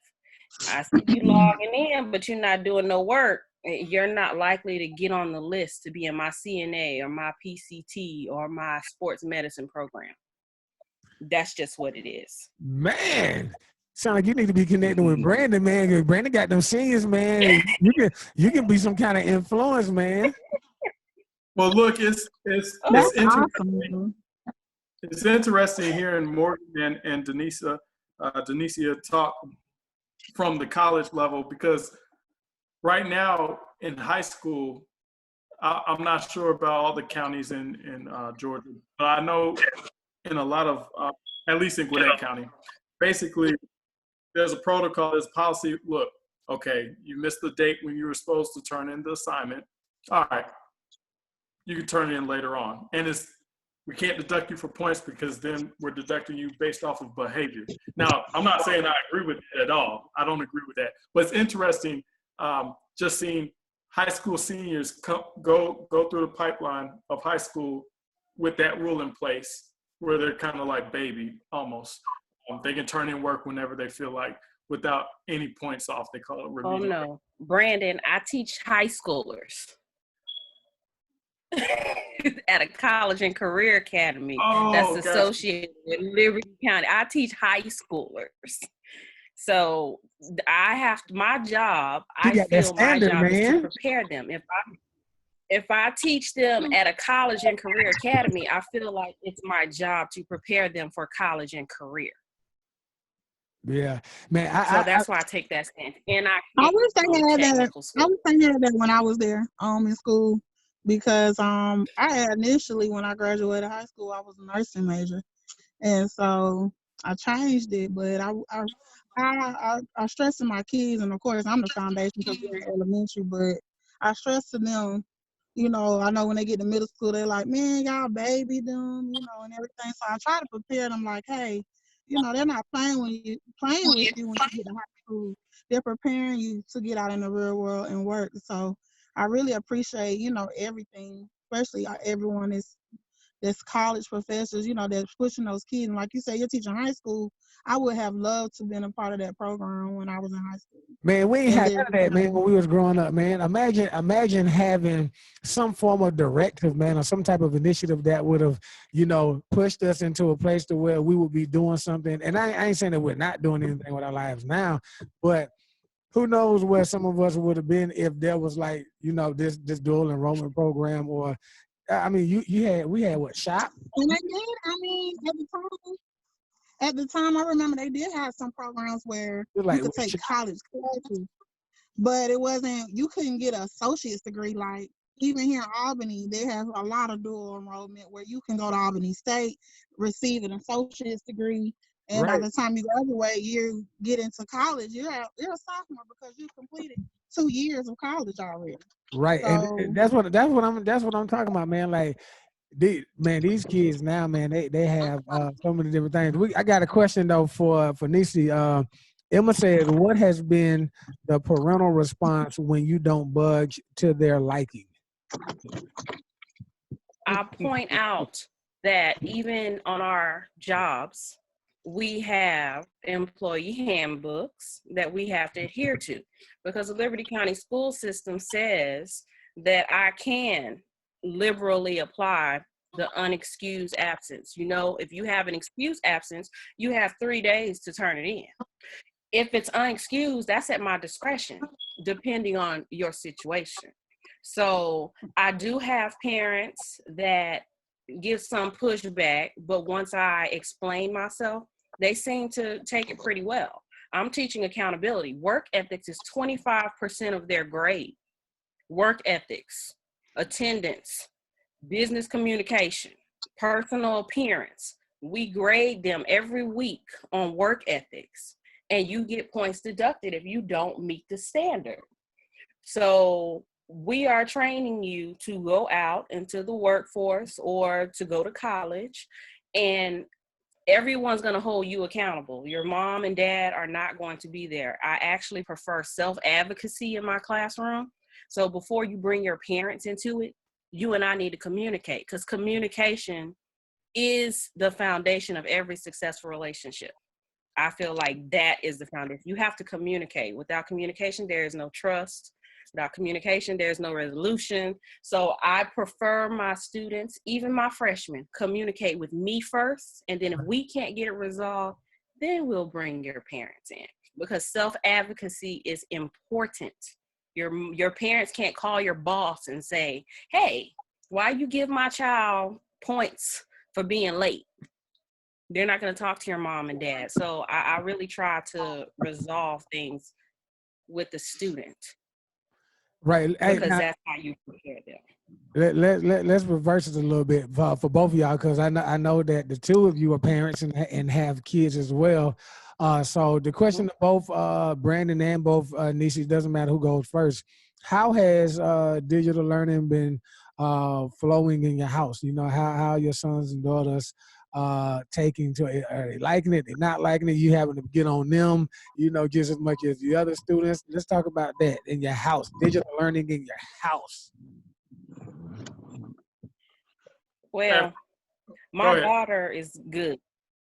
I see you logging in, but you're not doing no work. You're not likely to get on the list to be in my CNA or my PCT or my sports medicine program. That's just what it is. Man, sound like you need to be connecting with Brandon, man. 'Cause Brandon got them seniors, man. You can be some kind of influence, man. Well, look, it's That's interesting. awesome. It's interesting hearing Morgan and Denicia talk from the college level, because right now in high school, I'm not sure about all the counties in Georgia, but I know in a lot of, at least in Gwinnett County, basically there's a protocol, there's policy. Look, okay, you missed the date when you were supposed to turn in the assignment. All right, you can turn it in later on. And we can't deduct you for points, because then we're deducting you based off of behavior. Now, I'm not saying I agree with it at all. I don't agree with that. But it's interesting just seeing high school seniors go through the pipeline of high school with that rule in place, where they're kind of like baby almost. They can turn in work whenever they feel like without any points off. They call it remedial. Oh no, Brandon, I teach high schoolers at a college and career academy that's associated with Liberty County. I teach high schoolers. So my job, I feel my job is to prepare them. If I teach them at a college and career academy, I feel like it's my job to prepare them for college and career. Yeah, man. So that's why I take that stance. And I wish they had that. I wish they had that when I was there in school, because I had initially, when I graduated high school, I was a nursing major, and so I changed it. But I stress to my kids, and of course I'm the foundation because they're in elementary, but I stress to them. You know, I know when they get to middle school, they're like, man, y'all baby them, and everything. So I try to prepare them like, hey, they're not playing with you when you get to high school. They're preparing you to get out in the real world and work. So I really appreciate, everything, especially everyone that's college professors, that's pushing those kids. And like you say, you're teaching high school. I would have loved to have been a part of that program when I was in high school. Man, we ain't had none of that, man, when we was growing up, man. Imagine having some form of directive, man, or some type of initiative that would have, pushed us into a place to where we would be doing something. And I ain't saying that we're not doing anything with our lives now, but who knows where some of us would have been if there was like, this dual enrollment program, or I mean, we had what, SHOP? And they did. I mean, at the time, I remember they did have some programs where you could take college classes, but it wasn't. You couldn't get an associate's degree. Like even here in Albany, they have a lot of dual enrollment where you can go to Albany State, receive an associate's degree, and by the time you graduate, you get into college. You're a sophomore because you completed 2 years of college already. Right, so, and that's what I'm talking about, man. Like, these kids now, man, they have so many different things. I got a question though for Nisi. Emma said, "What has been the parental response when you don't budge to their liking?" I point out that even on our jobs, we have employee handbooks that we have to adhere to, because the Liberty County school system says that I can liberally apply the unexcused absence. You know, if you have an excused absence, you have 3 days to turn it in. If it's unexcused, that's at my discretion, depending on your situation. So I do have parents that give some pushback, but once I explain myself, they seem to take it pretty well. I'm teaching accountability. Work ethics is 25% of their grade. Work ethics, attendance, business communication, personal appearance. We grade them every week on work ethics, and you get points deducted if you don't meet the standard. So we are training you to go out into the workforce or to go to college, and everyone's going to hold you accountable. Your mom and dad are not going to be there. I actually prefer self-advocacy in my classroom. So before you bring your parents into it, you and I need to communicate, because communication is the foundation of every successful relationship. I feel like that is the foundation. You have to communicate. Without communication, there is no trust. Without communication, there's no resolution. So I prefer my students, even my freshmen, communicate with me first. And then if we can't get it resolved, then we'll bring your parents in, because self-advocacy is important. Your parents can't call your boss and say, hey, why you give my child points for being late? They're not going to talk to your mom and dad. So I really try to resolve things with the student. Right. Hey, Because now, that's how you prepare them. let's reverse it a little bit for both of y'all, because I know that the two of you are parents and have kids as well. So the question to both Brandon and both Nishi, doesn't matter who goes first. How has digital learning been flowing in your house? You know, how your sons and daughters taking to it? Are they liking it? They're not liking it? You having to get on them, you know, just as much as the other students? Let's talk about that in your house, digital learning in your house. Well, my daughter is good.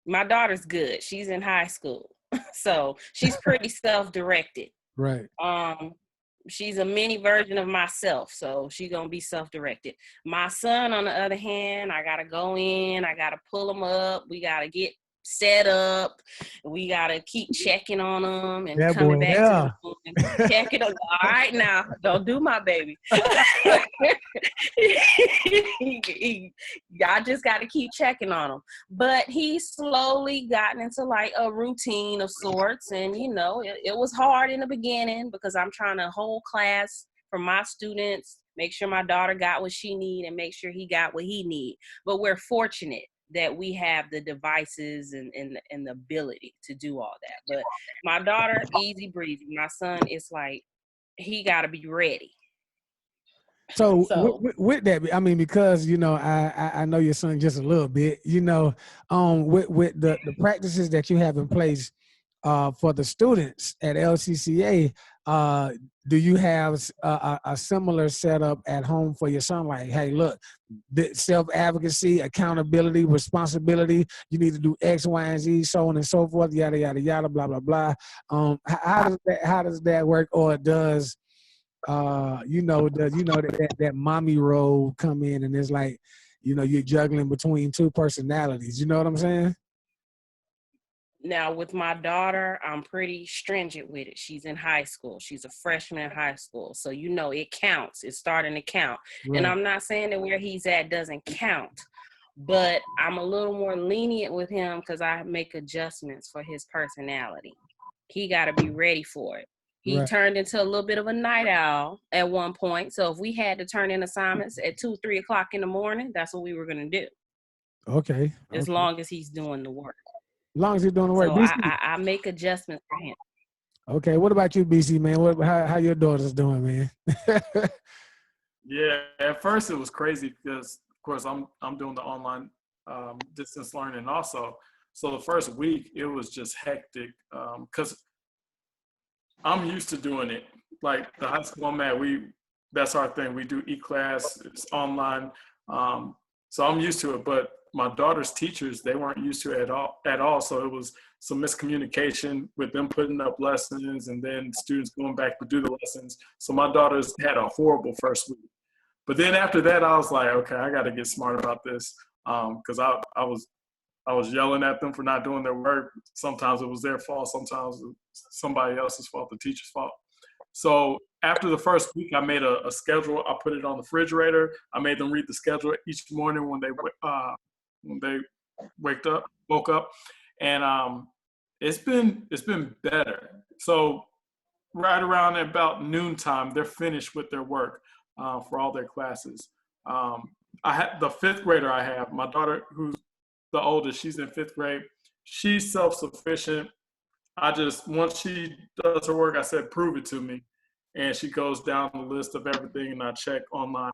My daughter's good. She's in high school. So she's pretty self-directed. Right. She's a mini version of myself, so she's gonna be self-directed. My son, on the other hand, I gotta go in, I gotta pull him up, we gotta get set up, we gotta keep checking on them and coming back to the room and checking them. All right, now, don't do my baby. I just got to keep checking on him. But he's slowly gotten into like a routine of sorts. And, you know, it was hard in the beginning because I'm trying to hold class for my students, make sure my daughter got what she need and make sure he got what he need. But we're fortunate that we have the devices and the ability to do all that. But my daughter, easy breezy. My son is like, he got to be ready. So with that, I mean, because, you know, I know your son just a little bit, you know, with the practices that you have in place for the students at LCCA, do you have a similar setup at home for your son? Like, hey, look, self-advocacy, accountability, responsibility, you need to do X, Y, and Z, so on and so forth, yada, yada, yada, blah, blah, blah. How does that work? Or does that mommy role come in and it's like, you know, you're juggling between two personalities? You know what I'm saying? Now, with my daughter, I'm pretty stringent with it. She's in high school. She's a freshman in high school. So, you know, it counts. It's starting to count. Right. And I'm not saying that where he's at doesn't count, but I'm a little more lenient with him because I make adjustments for his personality. He got to be ready for it. He turned into a little bit of a night owl at one point. So if we had to turn in assignments at 2, 3 o'clock in the morning, that's what we were going to do. Okay. As long as he's doing the work. As long as he's doing the work. So I make adjustments for him. Okay. What about you, BC, man? How your daughter's doing, man? Yeah, at first it was crazy because, of course, I'm doing the online distance learning also. So the first week it was just hectic because I'm used to doing it. Like the high school I'm at, that's our thing. We do e-class, it's online. So I'm used to it. But my daughter's teachers, they weren't used to it at all. So it was some miscommunication with them putting up lessons and then students going back to do the lessons. So my daughters had a horrible first week. But then after that, I was like, okay, I got to get smart about this, because I was yelling at them for not doing their work. Sometimes it was their fault. Sometimes it was somebody else's fault, the teacher's fault. So after the first week, I made a schedule. I put it on the refrigerator. I made them read the schedule each morning when they woke up, and it's been better. So right around about noontime, they're finished with their work for all their classes. I had the fifth grader I have, my daughter, who's the oldest, she's in fifth grade. She's self-sufficient. Once she does her work, I said, prove it to me. And she goes down the list of everything, and I check online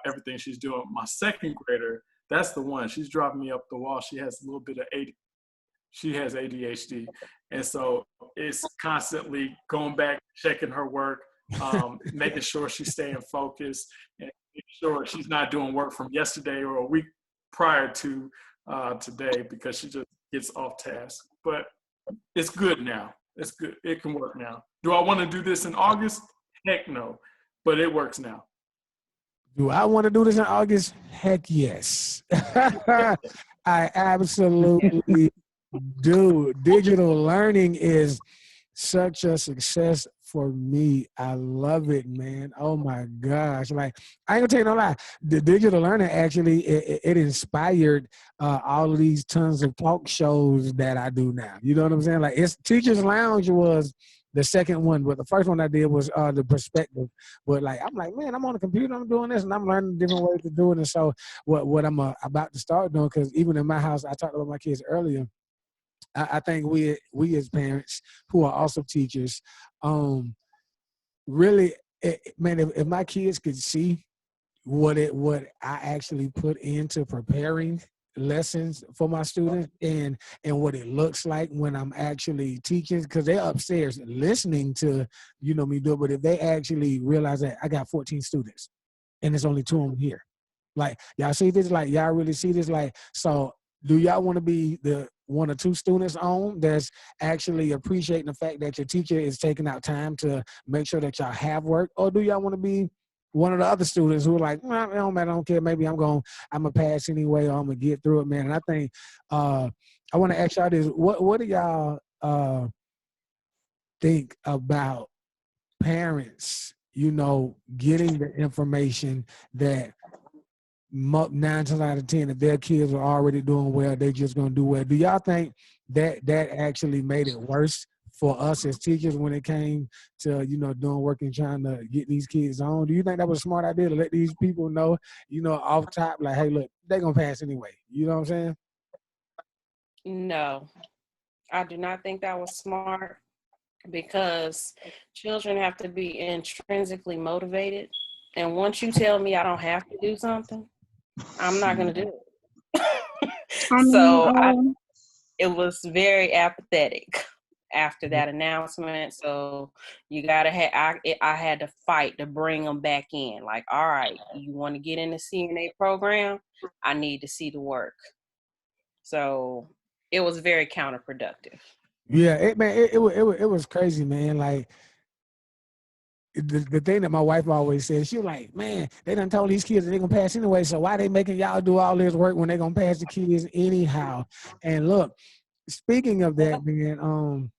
everything she's doing. My second grader, that's the one. She's driving me up the wall. She has a little bit of she has ADHD. And so it's constantly going back, checking her work, making sure she's staying focused, and making sure she's not doing work from yesterday or a week prior to today, because she just gets off task. But it's good now. It's good. It can work now. Do I want to do this in August? Heck no. But it works now. Do I want to do this in August? Heck yes. I absolutely do. Digital learning is such a success for me. I love it, man. Oh my gosh. Like, I ain't gonna tell you no lie. The digital learning actually, it inspired all of these tons of talk shows that I do now. You know what I'm saying? Like, it's Teachers Lounge was the second one, but the first one I did was the perspective. But like, I'm like, man, I'm on the computer, I'm doing this, and I'm learning different ways to do it. And so what I'm about to start doing, because even in my house, I talked about my kids earlier, I think we as parents who are also teachers, really, man, if my kids could see what I actually put into preparing lessons for my students and what it looks like when I'm actually teaching, because they're upstairs listening to me do it. But if they actually realize that I got 14 students and there's only 2 of them here, like, y'all see this, like, y'all really see this, like, so do y'all want to be the 1 or 2 students on that's actually appreciating the fact that your teacher is taking out time to make sure that y'all have work? Or do y'all want to be one of the other students who are like, well, it don't matter, I don't care, maybe I'm going to pass anyway, or I'm going to get through it, man? And I think I want to ask y'all this. What do y'all think about parents, getting the information that 9 times out of 10, if their kids are already doing well, they're just going to do well? Do y'all think that actually made it worse for us as teachers when it came to, doing work and trying to get these kids on? Do you think that was a smart idea to let these people know, off top, like, hey, look, they're going to pass anyway? You know what I'm saying? No, I do not think that was smart, because children have to be intrinsically motivated. And once you tell me I don't have to do something, I'm not going to do it. It was very apathetic after that announcement. So you got to I had to fight to bring them back in. Like, all right, you want to get in the CNA program? I need to see the work. So it was very counterproductive. Yeah, it was crazy, man. Like, the thing that my wife always says, she was like, man, they done told these kids that they're going to pass anyway, so why they making y'all do all this work when they're going to pass the kids anyhow? And look, speaking of that, man,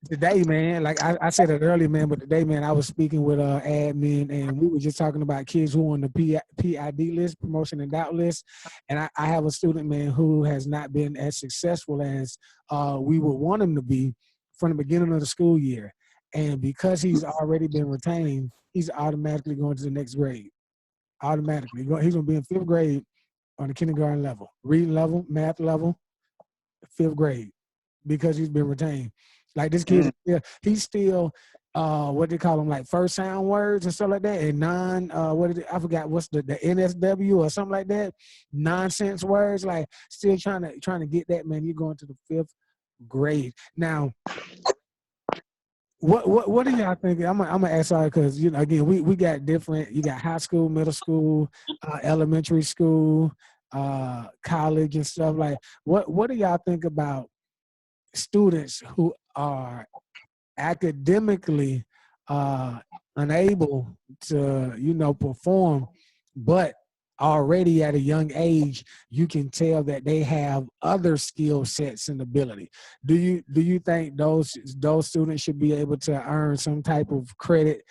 today, man, like I said it earlier, man, but today, man, I was speaking with admin, and we were just talking about kids who are on the PID list, promotion and doubt list. And I have a student, man, who has not been as successful as we would want him to be from the beginning of the school year. And because he's already been retained, he's automatically going to the next grade. Automatically. He's going to be in 5th grade on the kindergarten level, reading level, math level, 5th grade, because he's been retained. Like, this kid, he's still, what they call them, like first sound words and stuff like that, and I forgot what's the NSW or something like that, nonsense words, like, still trying to get that, man. You're going to the 5th grade. Now, what do y'all think? I'm gonna ask y'all, because again, we got different. You got high school, middle school, elementary school, college and stuff. Like, what do y'all think about students who are academically unable to, perform, but already at a young age, you can tell that they have other skill sets and ability. Do you think those students should be able to earn some type of credit,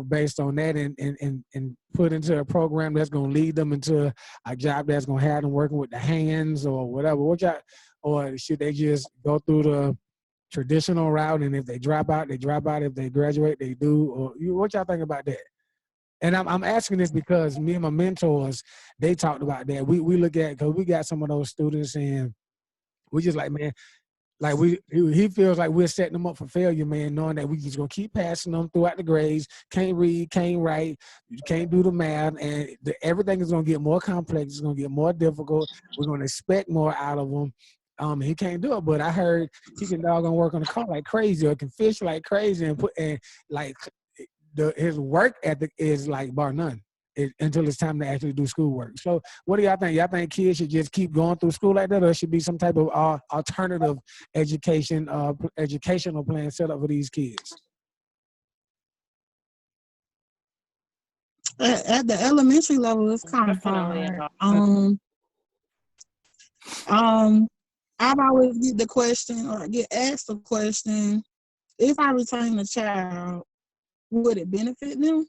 based on that, and put into a program that's going to lead them into a job that's going to have them working with the hands or whatever? Or should they just go through the traditional route, and if they drop out, they drop out. If they graduate, they do? Or what y'all think about that? And I'm asking this because me and my mentors, they talked about that. We look at, because we got some of those students, and we just like, man, like he feels like we're setting them up for failure, man, knowing that we just gonna keep passing them throughout the grades. Can't read, can't write, you can't do the math, and everything is gonna get more complex. It's gonna get more difficult. We're gonna expect more out of them. He can't do it, but I heard he can doggone work on the car like crazy, or can fish like crazy, and like his work ethic is like bar none until it's time to actually do schoolwork. So what do y'all think? Y'all think kids should just keep going through school like that, or should be some type of alternative educational plan set up for these kids? At the elementary level, it's kind of Definitely. hard. I've always get the question, or get asked the question, if I retain a child, would it benefit them?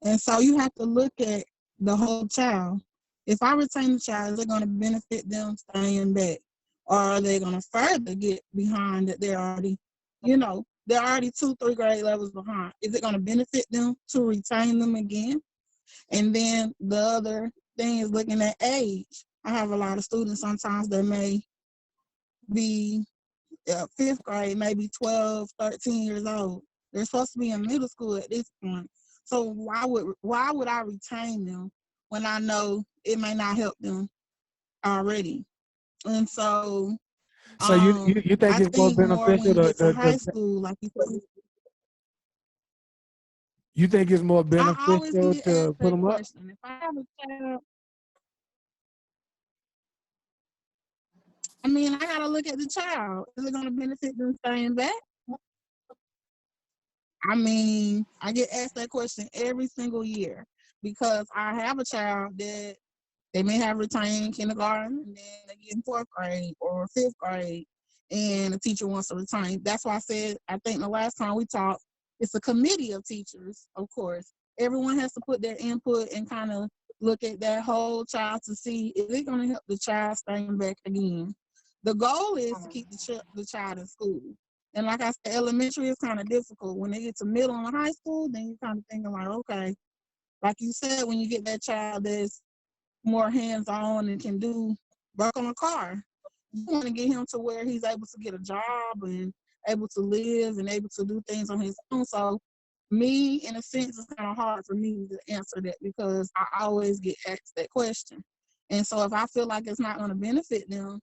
And so you have to look at the whole child. If I retain the child, is it going to benefit them staying back? Or are they going to further get behind that they're already 2-3 grade levels behind? Is it going to benefit them to retain them again? And then the other thing is looking at age. I have a lot of students sometimes that may be 5th grade, maybe 12, 13 years old. They're supposed to be in middle school at this point. So why would I retain them when I know it may not help them already? And so you think I it's more think more when beneficial you get to high school, like you said, you think it's more I always beneficial get to asked put that them up? question. If I have a child, I mean, I gotta look at the child. Is it gonna benefit them staying back? I mean, I get asked that question every single year because I have a child that they may have retained kindergarten, and then they get in 4th grade or 5th grade, and the teacher wants to retain. That's why I said, I think the last time we talked, it's a committee of teachers, of course. Everyone has to put their input and kind of look at that whole child to see, is it going to help the child staying back again? The goal is to keep the child in school. And like I said, elementary is kind of difficult. When they get to middle and high school, then you're kind of thinking like, okay, like you said, when you get that child that's more hands-on and can do work on a car, you want to get him to where he's able to get a job and able to live and able to do things on his own. So me, in a sense, it's kind of hard for me to answer that because I always get asked that question. And so if I feel like it's not going to benefit them,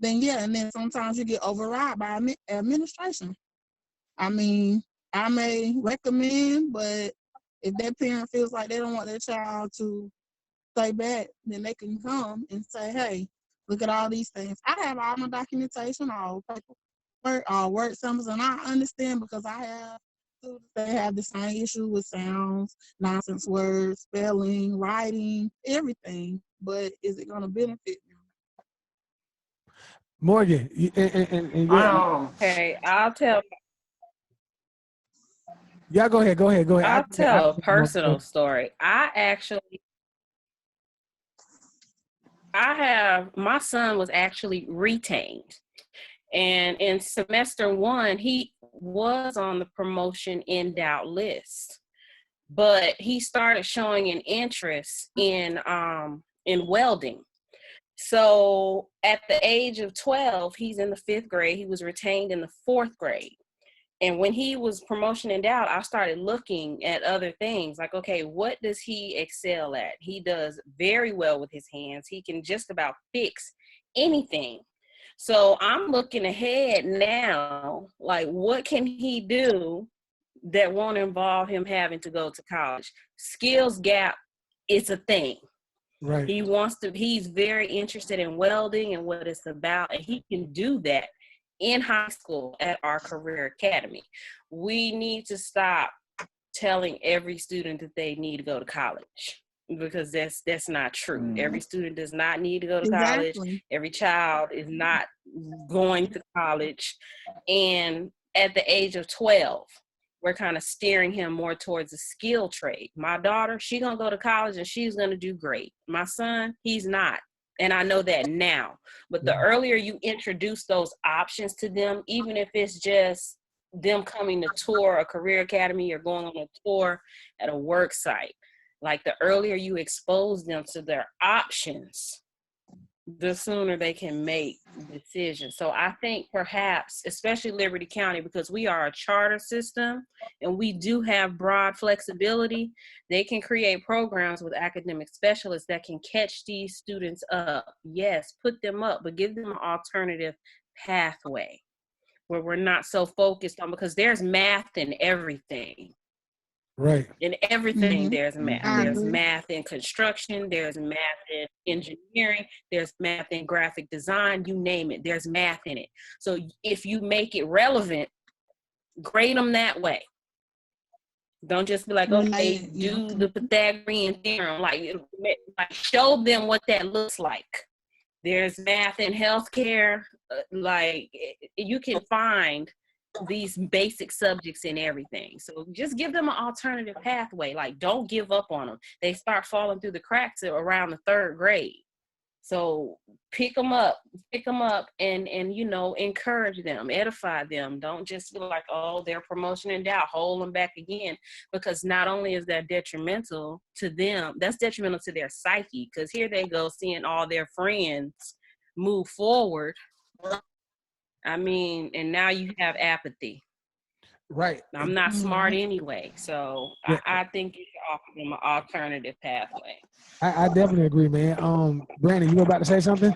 then yeah, and then sometimes you get override by administration. I mean, I may recommend, but if that parent feels like they don't want their child to stay back, then they can come and say, hey, look at all these things. I have all my documentation, all paperwork, all work samples, and I understand because I have students that have the same issue with sounds, nonsense words, spelling, writing, everything. But is it going to benefit them? Morgan, Okay, I'll tell yeah, go ahead. I'll tell a personal story. My son was actually retained. And in semester 1, he was on the promotion in doubt list, but he started showing an interest in welding. So at the age of 12, he's in the 5th grade. He was retained in the 4th grade. And when he was promotion in doubt, I started looking at other things like, okay, what does he excel at? He does very well with his hands. He can just about fix anything. So I'm looking ahead now, like what can he do that won't involve him having to go to college? Skills gap is a thing. Right. He's very interested in welding and what it's about, and he can do that in high school at our career academy. We need to stop telling every student that they need to go to college, because that's not true. Every student does not need to go to college. Exactly. Every child is not going to college. And at the age of 12, we're kind of steering him more towards a skill trade. My daughter, she's going to go to college and she's going to do great. My son, he's not. And I know that now. But the earlier you introduce those options to them, even if it's just them coming to tour a career academy or going on a tour at a work site, like the earlier you expose them to their options, the sooner they can make decisions. So I think perhaps, especially Liberty County, because we are a charter system and we do have broad flexibility, they can create programs with academic specialists that can catch these students up. Yes, put them up, but give them an alternative pathway where we're not so focused on, because there's math in everything. Right. In everything, there's math. I There's agree. math in construction. There's math in engineering. There's math in graphic design. You name it. There's math in it. So if you make it relevant, grade them that way. Don't just be like, okay, do the Pythagorean theorem. Like show them what that looks like. There's math in healthcare. Like you can find these basic subjects in everything. So just give them an alternative pathway. Like, don't give up on them. They start falling through the cracks around the 3rd grade. So pick them up and you know, encourage them, edify them. Don't just feel like, oh, they're promotion in doubt, hold them back again, because not only is that detrimental to them, that's detrimental to their psyche, because here they go seeing all their friends move forward. I mean, and now you have apathy. Right. I'm not smart anyway, so I think you should offer them an alternative pathway. I definitely agree, man. Brandon, you were about to say something?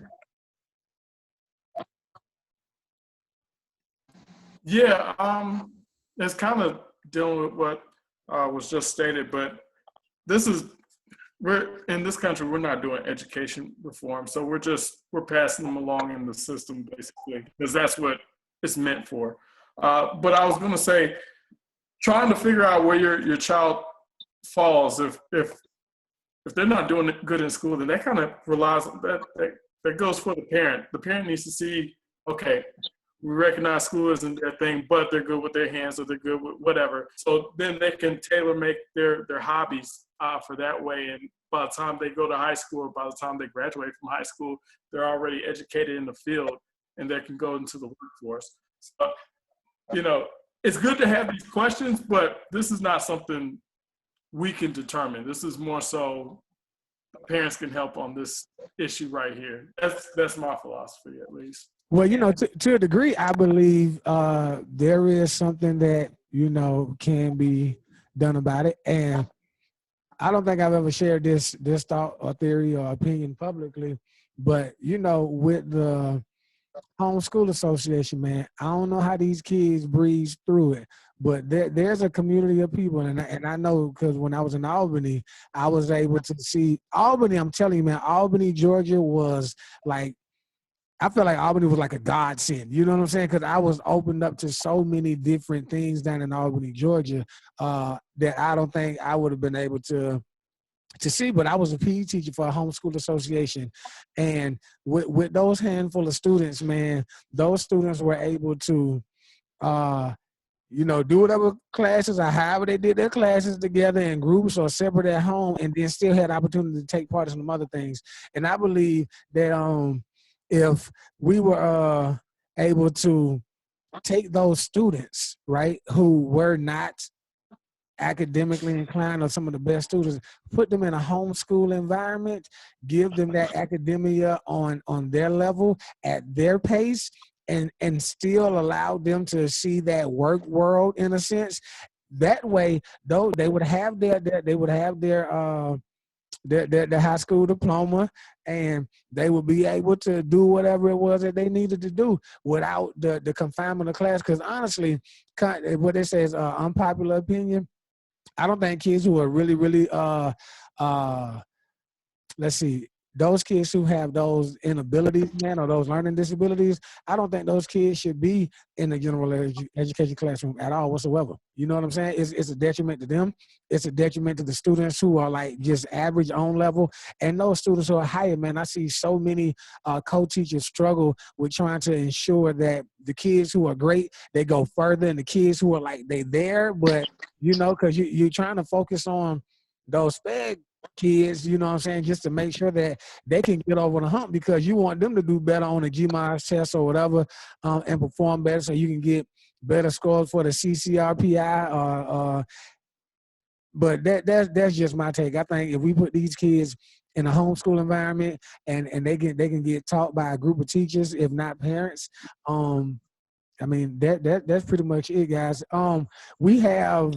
Yeah, it's kind of dealing with what was just stated, but we're in this country, we're not doing education reform, so we're passing them along in the system basically, because that's what it's meant for. But I was going to say, trying to figure out where your child falls, if they're not doing good in school, then that kind of relies on that goes for the parent. The parent needs to see, okay, we recognize school isn't their thing, but they're good with their hands or they're good with whatever. So then they can tailor make their hobbies for that way. And by the time they go to high school, or by the time they graduate from high school, they're already educated in the field and they can go into the workforce. So, you know, it's good to have these questions, but this is not something we can determine. This is more so parents can help on this issue right here. That's my philosophy, at least. Well, you know, to a degree, I believe there is something that, you know, can be done about it. And I don't think I've ever shared this thought or theory or opinion publicly, but, you know, with the Homeschool Association, man, I don't know how these kids breeze through it, but there's a community of people, and I know, because when I was in Albany, I was able to see Albany. I'm telling you, man, Albany, Georgia was like, I feel like Albany was like a godsend. You know what I'm saying? Because I was opened up to so many different things down in Albany, Georgia, that I don't think I would have been able to see. But I was a PE teacher for a homeschool association, and with those handful of students, man, those students were able to, you know, do whatever classes or however they did their classes together in groups or separate at home, and then still had opportunity to take part in some other things. And I believe that if we were able to take those students, right, who were not academically inclined or some of the best students, put them in a homeschool environment, give them that academia on their level at their pace, and still allow them to see that work world in a sense. That way, though, they would have their high school diploma, and they would be able to do whatever it was that they needed to do without the confinement of class. Because honestly, what they say is unpopular opinion. I don't think kids who are really, really let's see, those kids who have those inabilities, man, or those learning disabilities, I don't think those kids should be in the general education classroom at all whatsoever. You know what I'm saying? It's a detriment to them. It's a detriment to the students who are like just average on level, and those students who are higher, man. I see so many co-teachers struggle with trying to ensure that the kids who are great, they go further, and the kids who are like, they there, but you know, because you're trying to focus on those sped kids, you know what I'm saying, just to make sure that they can get over the hump, because you want them to do better on the GMAS test or whatever, and perform better so you can get better scores for the CCRPI. But that's just my take. I think if we put these kids in a homeschool environment and they can get taught by a group of teachers, if not parents, I mean that's pretty much it, guys. We have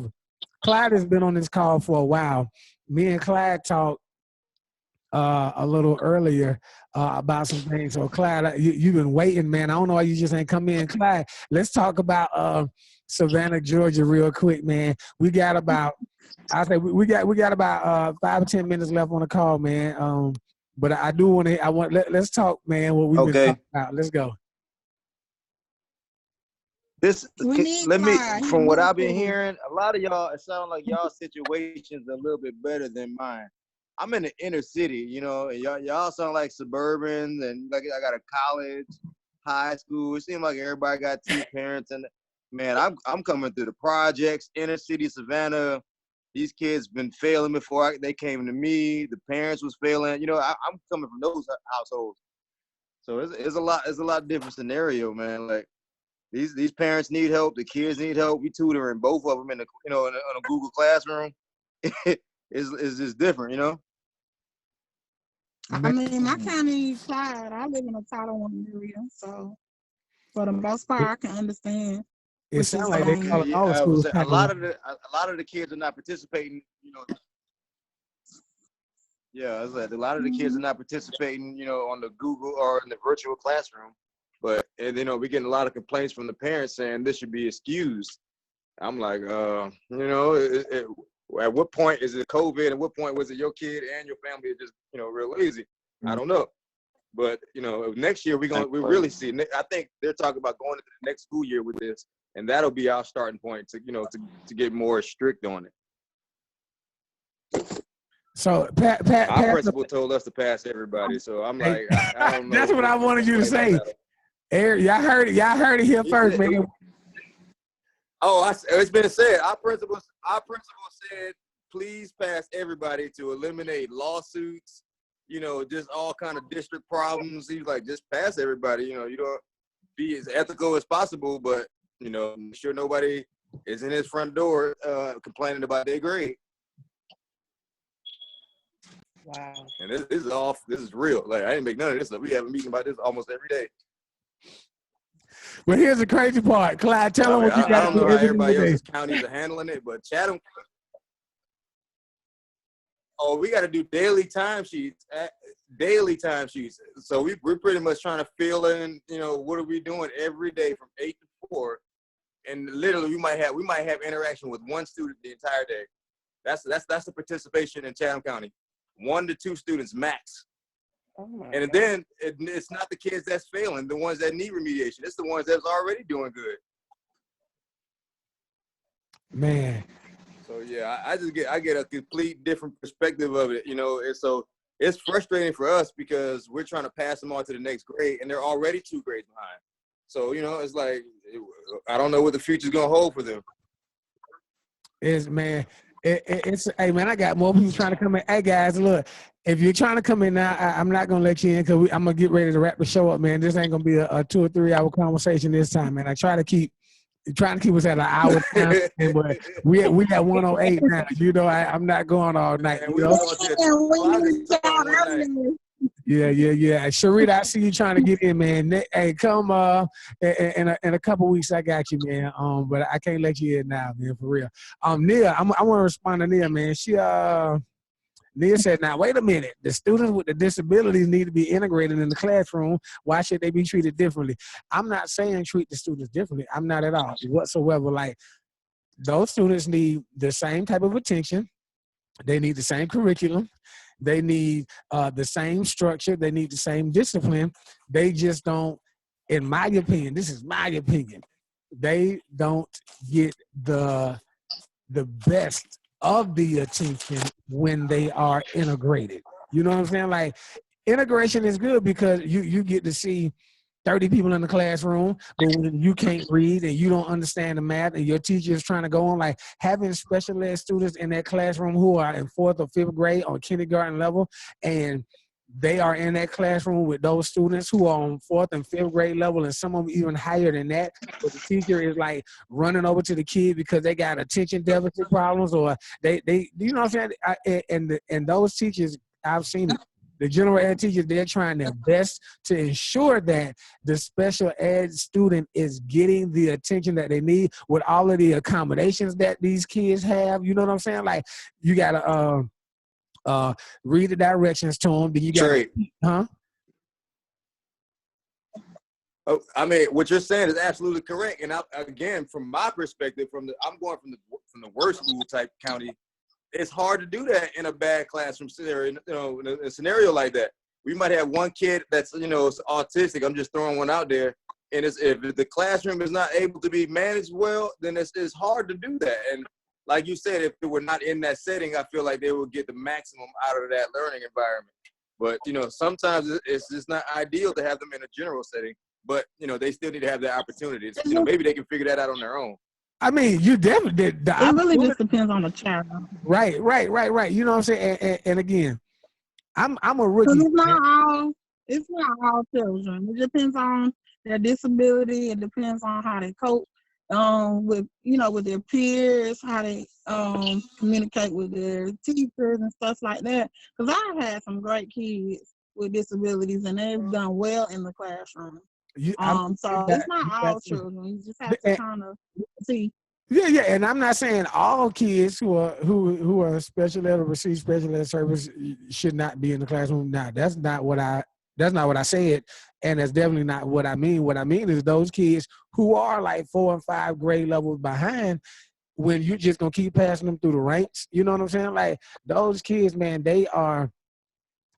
Clyde has been on this call for a while. Me and Clyde talked a little earlier about some things. So Clyde, you've been waiting, man. I don't know why you just ain't come in. Clyde, let's talk about Savannah, Georgia, real quick, man. We got about, I say we got about 5 or 10 minutes left on the call, man. But I do want to. Let's talk, man. What we've been talking about. Let's go. From what I've been hearing, a lot of y'all, it sounds like y'all situations are a little bit better than mine. I'm in the inner city, you know, and y'all sound like suburbans, and like I got a college, high school. It seems like everybody got two parents, and man, I'm coming through the projects, inner city Savannah. These kids been failing before they came to me. The parents was failing. You know, I'm coming from those households, so it's a lot different scenario, man. Like. These parents need help. The kids need help. We tutoring both of them in in a Google Classroom. It's just different, you know. I mean, my county, Clyde, I live in a Title I area, so for the most part, I can understand. It sounds like they call it all schools. A lot of the kids are not participating, you know. Yeah, it's like a lot of the kids are not participating, you know, on the Google or in the virtual classroom. But, and, you know, we're getting a lot of complaints from the parents saying this should be excused. I'm like, you know, at what point is it COVID? At what point was it your kid and your family are just, you know, real lazy? I don't know. But, you know, next year we really see. I think they're talking about going into the next school year with this, and that'll be our starting point to, you know, to get more strict on it. So our principal told us to pass everybody. So I'm like, I don't know. That's what I wanted you to say. Eric, y'all heard it here first, man. Oh, it's been said. Our principal said, please pass everybody to eliminate lawsuits, you know, just all kind of district problems. He's like, just pass everybody. You know, you don't be as ethical as possible, but, you know, make sure nobody is in his front door complaining about their grade. Wow. And this is real. Like, I didn't make none of this up. We have a meeting about this almost every day. Well, here's the crazy part. Clyde, tell them what you got to do. I don't know how everybody else's counties are handling it, but Chatham. Oh, we got to do daily timesheets. So we're pretty much trying to fill in, you know, what are we doing every day from 8 to 4, and literally we might have interaction with one student the entire day. That's the participation in Chatham County. 1 to 2 students max. And then it's not the kids that's failing, the ones that need remediation. It's the ones that's already doing good. Man. So yeah, I get a complete different perspective of it, you know. And so it's frustrating for us because we're trying to pass them on to the next grade, and they're already 2 grades behind. So, you know, it's like I don't know what the future's gonna hold for them. It's hey man, I got more people trying to come in. Hey guys, look, if you're trying to come in now, I'm not gonna let you in because I'm gonna get ready to wrap the show up, man. This ain't gonna be a 2 or 3 hour conversation this time, man. I trying to keep us at an hour time, but we at 108 now. You know, I'm not going all night. You know? Yeah. Sharita, I see you trying to get in, man. Hey, come in a couple weeks. I got you, man. But I can't let you in now, man, for real. Nia, I want to respond to Nia, man. Nia said, now, wait a minute. The students with the disabilities need to be integrated in the classroom. Why should they be treated differently? I'm not saying treat the students differently. I'm not at all whatsoever. Like, those students need the same type of attention. They need the same curriculum. They need the same structure. They need the same discipline. They just don't, in my opinion, this is my opinion, they don't get the best of the attention when they are integrated. You know what I'm saying? Like, integration is good because you get to see 30 people in the classroom, but when you can't read and you don't understand the math and your teacher is trying to go on, like having special ed students in that classroom who are in 4th or 5th grade on kindergarten level, and they are in that classroom with those students who are on 4th and 5th grade level, and some of them even higher than that. But the teacher is like running over to the kid because they got attention deficit problems, or they you know what I'm saying? And those teachers, I've seen it. The general ed teachers, they're trying their best to ensure that the special ed student is getting the attention that they need with all of the accommodations that these kids have. You know what I'm saying? Like, you gotta read the directions to them. Then you gotta, huh? Oh, I mean, what you're saying is absolutely correct. And again, from my perspective, I'm going from the worst school type county. It's hard to do that in a bad classroom scenario. You know, in a scenario like that, we might have one kid that's, you know, autistic. I'm just throwing one out there. And if the classroom is not able to be managed well, then it's hard to do that. And like you said, if they were not in that setting, I feel like they would get the maximum out of that learning environment. But, you know, sometimes it's just not ideal to have them in a general setting. But, you know, they still need to have the opportunities. You know, maybe they can figure that out on their own. I mean, you definitely did. It really just depends on the child. Right. You know what I'm saying? And again, I'm a rookie. It's not all children. It depends on their disability. It depends on how they cope with their peers, how they communicate with their teachers and stuff like that. Because I've had some great kids with disabilities, and they've done well in the classroom. So it's not all children. You just have to kind of see. Yeah, and I'm not saying all kids who are special ed or receive special ed service should not be in the classroom. Now, that's not what I said, and that's definitely not what I mean. What I mean is those kids who are like 4 and 5 grade levels behind, when you're just gonna keep passing them through the ranks. You know what I'm saying? Like, those kids, man, they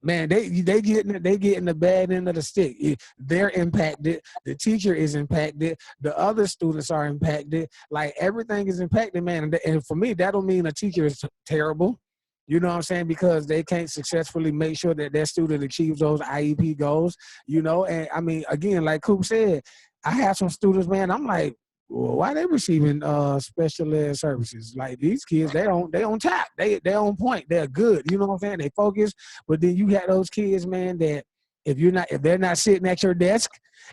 getting the bad end of the stick. They're impacted. The teacher is impacted. The other students are impacted. Like, everything is impacted, man. And for me, that don't mean a teacher is terrible. You know what I'm saying? Because they can't successfully make sure that their student achieves those IEP goals. You know, and I mean, again, like Coop said, I have some students, man, I'm like, well, why they receiving special ed services? Like, these kids, they on top. They on point. They're good. You know what I'm saying? They focus. But then you got those kids, man, that if they're not sitting at your desk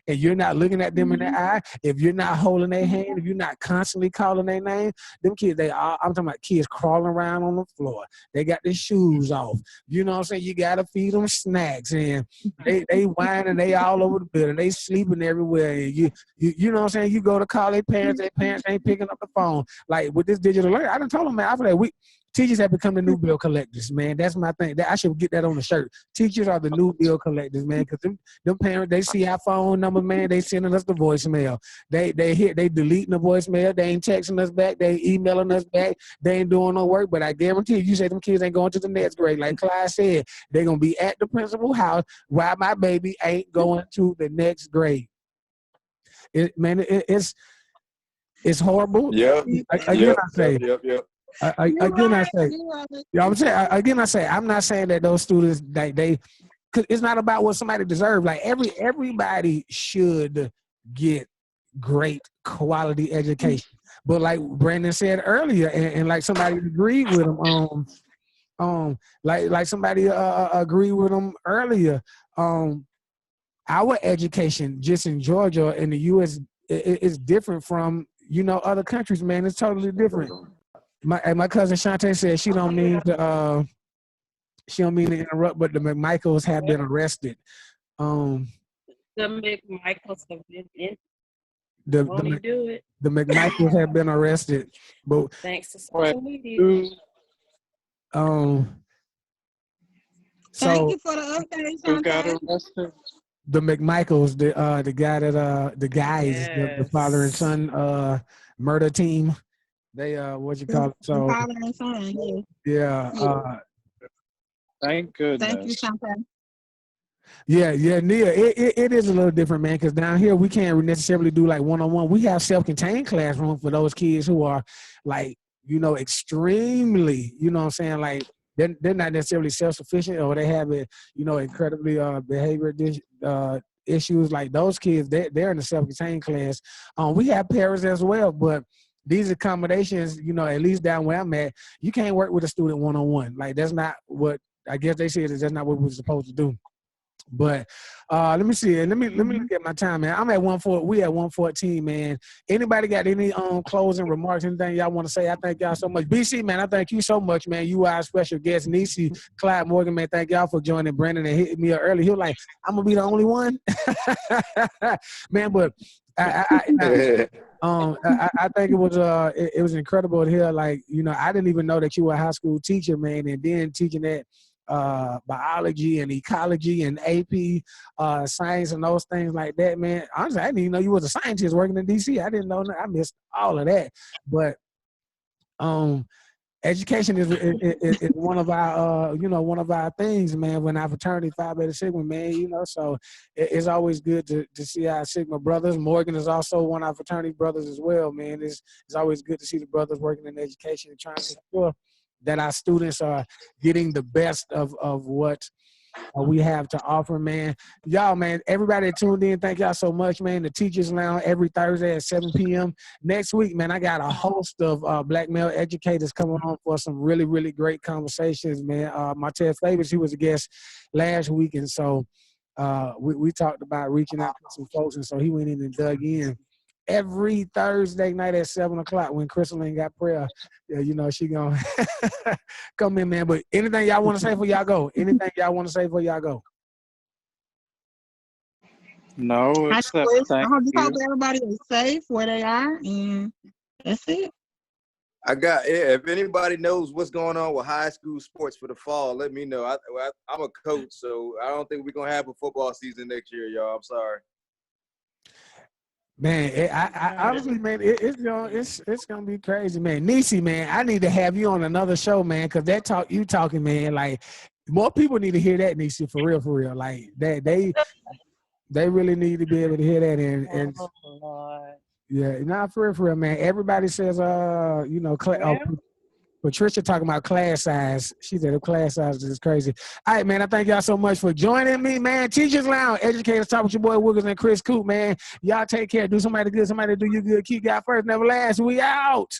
and you're not looking at them in the eye, if you're not holding their hand, if you're not constantly calling their name, them kids, I'm talking about kids crawling around on the floor. They got their shoes off. You know what I'm saying? You got to feed them snacks, and they whining, they all over the building. They sleeping everywhere. And you know what I'm saying? You go to call their parents ain't picking up the phone. Like, with this digital learning, I done told them, man, I feel like teachers have become the new bill collectors, man. That's my thing. I should get that on the shirt. Teachers are the new bill collectors, man, because them parents, they see our phone number, man, they sending us the voicemail. They deleting the voicemail. They ain't texting us back. They emailing us back. They ain't doing no work. But I guarantee you say them kids ain't going to the next grade. Like Clyde said, they're going to be at the principal's house while my baby ain't going to the next grade. It's horrible. Yeah. Again, I say, I say, I'm not saying that those students, cause it's not about what somebody deserves. Like, everybody should get great quality education. But like Brandon said earlier, and like somebody agreed with him, like somebody agreed with him earlier, our education just in Georgia and the U.S. is different from, other countries, man. It's totally different. My cousin Shantae said she don't mean to interrupt, but the McMichaels have been arrested. The McMichaels have been in. The McMichaels have been arrested, but thanks to social media. Thank you for the update, Shantae. Who got arrested? The McMichaels, the guy that the guys, the father and son murder team. They what you call it? So Father and son, yeah. yeah, Yeah. Thank Thank you, goodness. Chantel. yeah, Nia. It is a little different, man. Because down here we can't necessarily do like one-on-one. We have self-contained classroom for those kids who are like extremely, what I'm saying, like they're not necessarily self-sufficient or they have it, incredibly behavior issues. Like those kids, they're in the self-contained class. We have parents as well, but these accommodations, at least down where I'm at, you can't work with a student one-on-one. Like that's not what I guess they said is that's not what we're supposed to do. But let me see. Let me look at my time, man. I'm at 1:14. We at 1:14, man. Anybody got any closing remarks? Anything y'all want to say? I thank y'all so much. BC, man, I thank you so much, man. You are our special guest. Nisi, Clyde Morgan, man, thank y'all for joining Brandon and hitting me up early. He was like, I'm gonna be the only one. Man, but I think it was incredible to hear, like, I didn't even know that you were a high school teacher, man, and then teaching that biology and ecology and AP science and those things like that, man. Honestly, I didn't even know you was a scientist working in DC. I didn't know that. I missed all of that. But education is one of our one of our things, man. When our fraternity Phi Beta Sigma, man, so it's always good to see our Sigma brothers. Morgan is also one of our fraternity brothers as well, man. It's always good to see the brothers working in education and trying to ensure that our students are getting the best of what we have to offer, man. Y'all, man, everybody that tuned in, thank y'all so much, man. The Teachers Lounge every Thursday at 7 p.m. Next week, man, I got a host of black male educators coming on for some really, really great conversations, man. Martell Favors, he was a guest last week, and so we talked about reaching out to some folks, and so he went in and dug in. Every Thursday night at 7 o'clock when Crystal ain't got prayer, she gonna come in, man. But anything y'all want to say before y'all go? Anything y'all want to say before y'all go? No, except thank I just you. hope everybody is safe where they are, and that's it. If anybody knows what's going on with high school sports for the fall, let me know. I'm a coach, so I don't think we're gonna have a football season next year, y'all. I'm sorry. Man, I honestly, man, it's gonna be crazy, man. Nisi, man, I need to have you on another show, man, because that talk you talking, man, like more people need to hear that, Nisi, for real. Like that they really need to be able to hear that and Oh, Lord. yeah, not for real, man. Everybody says Patricia talking about class size. She said the class size is crazy. All right, man. I thank y'all so much for joining me, man. Teachers Lounge, Educators Talk with your boy Wiggles and Chris Coop, man. Y'all take care. Do somebody good, somebody do you good. Keep God first, never last. We out.